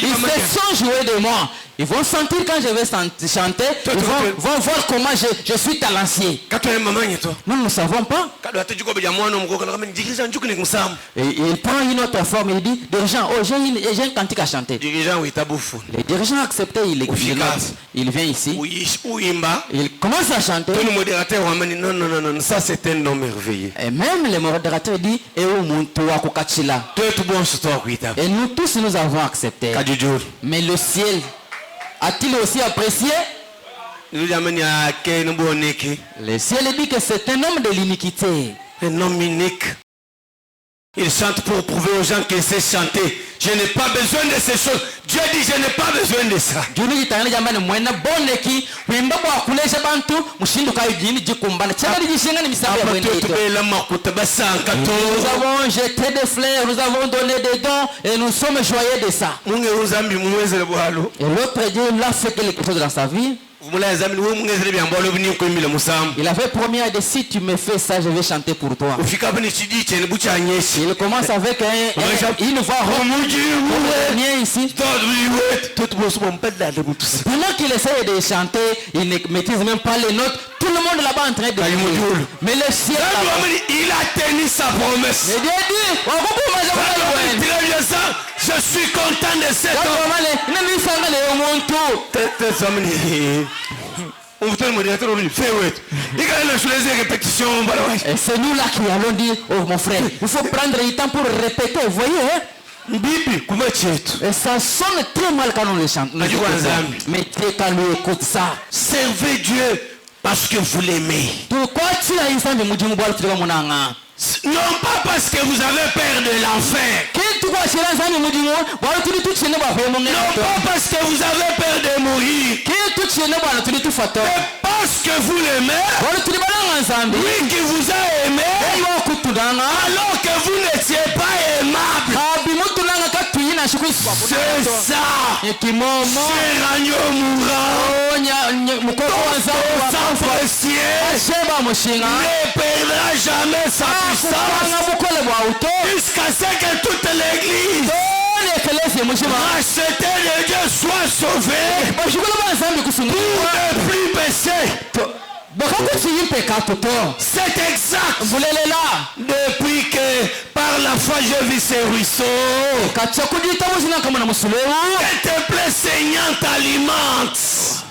Ils se sont joués de moi. Ils vont sentir quand je vais chanter. Ils vont voir comment je suis talancier. Nous ne savons pas. Et il prend une autre forme. Il dit, dirigeant, oh, j'ai un cantique à chanter. Les dirigeants acceptent, il vient ici. Il commence à chanter. Non, ça c'est un homme merveilleux. Et même le modérateur dit, et nous tous nous avons accepté. Mais le ciel a-t-il aussi apprécié? Le ciel dit que c'est un homme de l'iniquité. Un homme unique. Il chante pour prouver aux gens qu'il sait chanter. Je n'ai pas besoin de ces choses. Dieu dit je n'ai pas besoin de ça. Nous avons jeté des fleurs, nous avons donné des dons et nous sommes joyeux de ça. Et l'autre Dieu l'a fait quelque chose dans sa vie. Il avait promis à dire si tu me fais ça, je vais chanter pour toi. Il commence avec une voix ici. Pendant qu'il essaie de chanter, il ne maîtrise même pas les notes. Tout le monde là-bas en train de chanter. Mais le ciel, il a tenu sa promesse. Je suis content de cet homme. Et c'est nous là qui allons dire, oh mon frère, il faut prendre le temps pour répéter, vous voyez, et ça sonne très mal quand on le chante. Mais Dieu quand lui écoute ça. Servez Dieu parce que vous l'aimez. Pourquoi tu as une femme de non pas parce que vous avez peur de l'enfer. Non pas parce que vous avez peur de mourir. Mais parce que vous l'aimez. Lui qui vous a aimé. Alors que vous n'étiez pas aimable. C'est ça. C'est l'agneau mourant. Ton sang précieux ne perdra jamais sa puissance jusqu'à ce que toute l'église rachetée de Dieu soit sauvée pour ne plus baisser. C'est exact. Depuis que par la foi je vis ces ruisseaux, que tes plaies saignantes alimentent.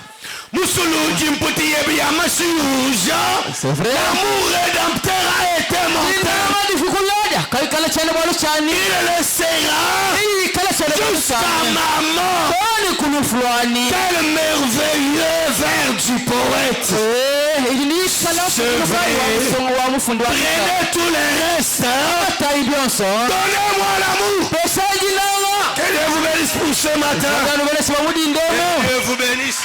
C'est vrai. L'amour rédempteur a été monté. Il le sera jusqu'à ma mort. Quel merveilleux vers du poète. Prenez tout le reste. Donnez-moi l'amour. Que Dieu vous bénisse pour ce matin. Que Dieu vous bénisse.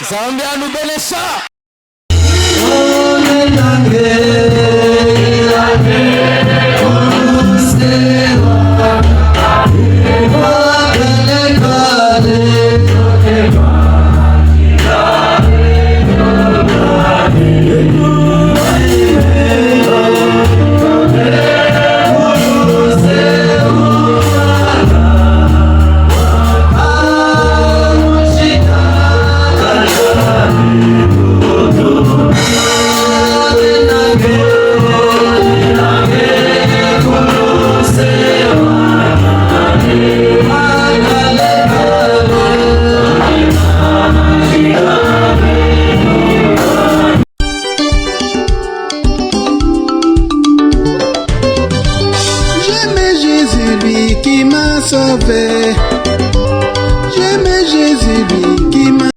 Sauvé. J'aime Jésus.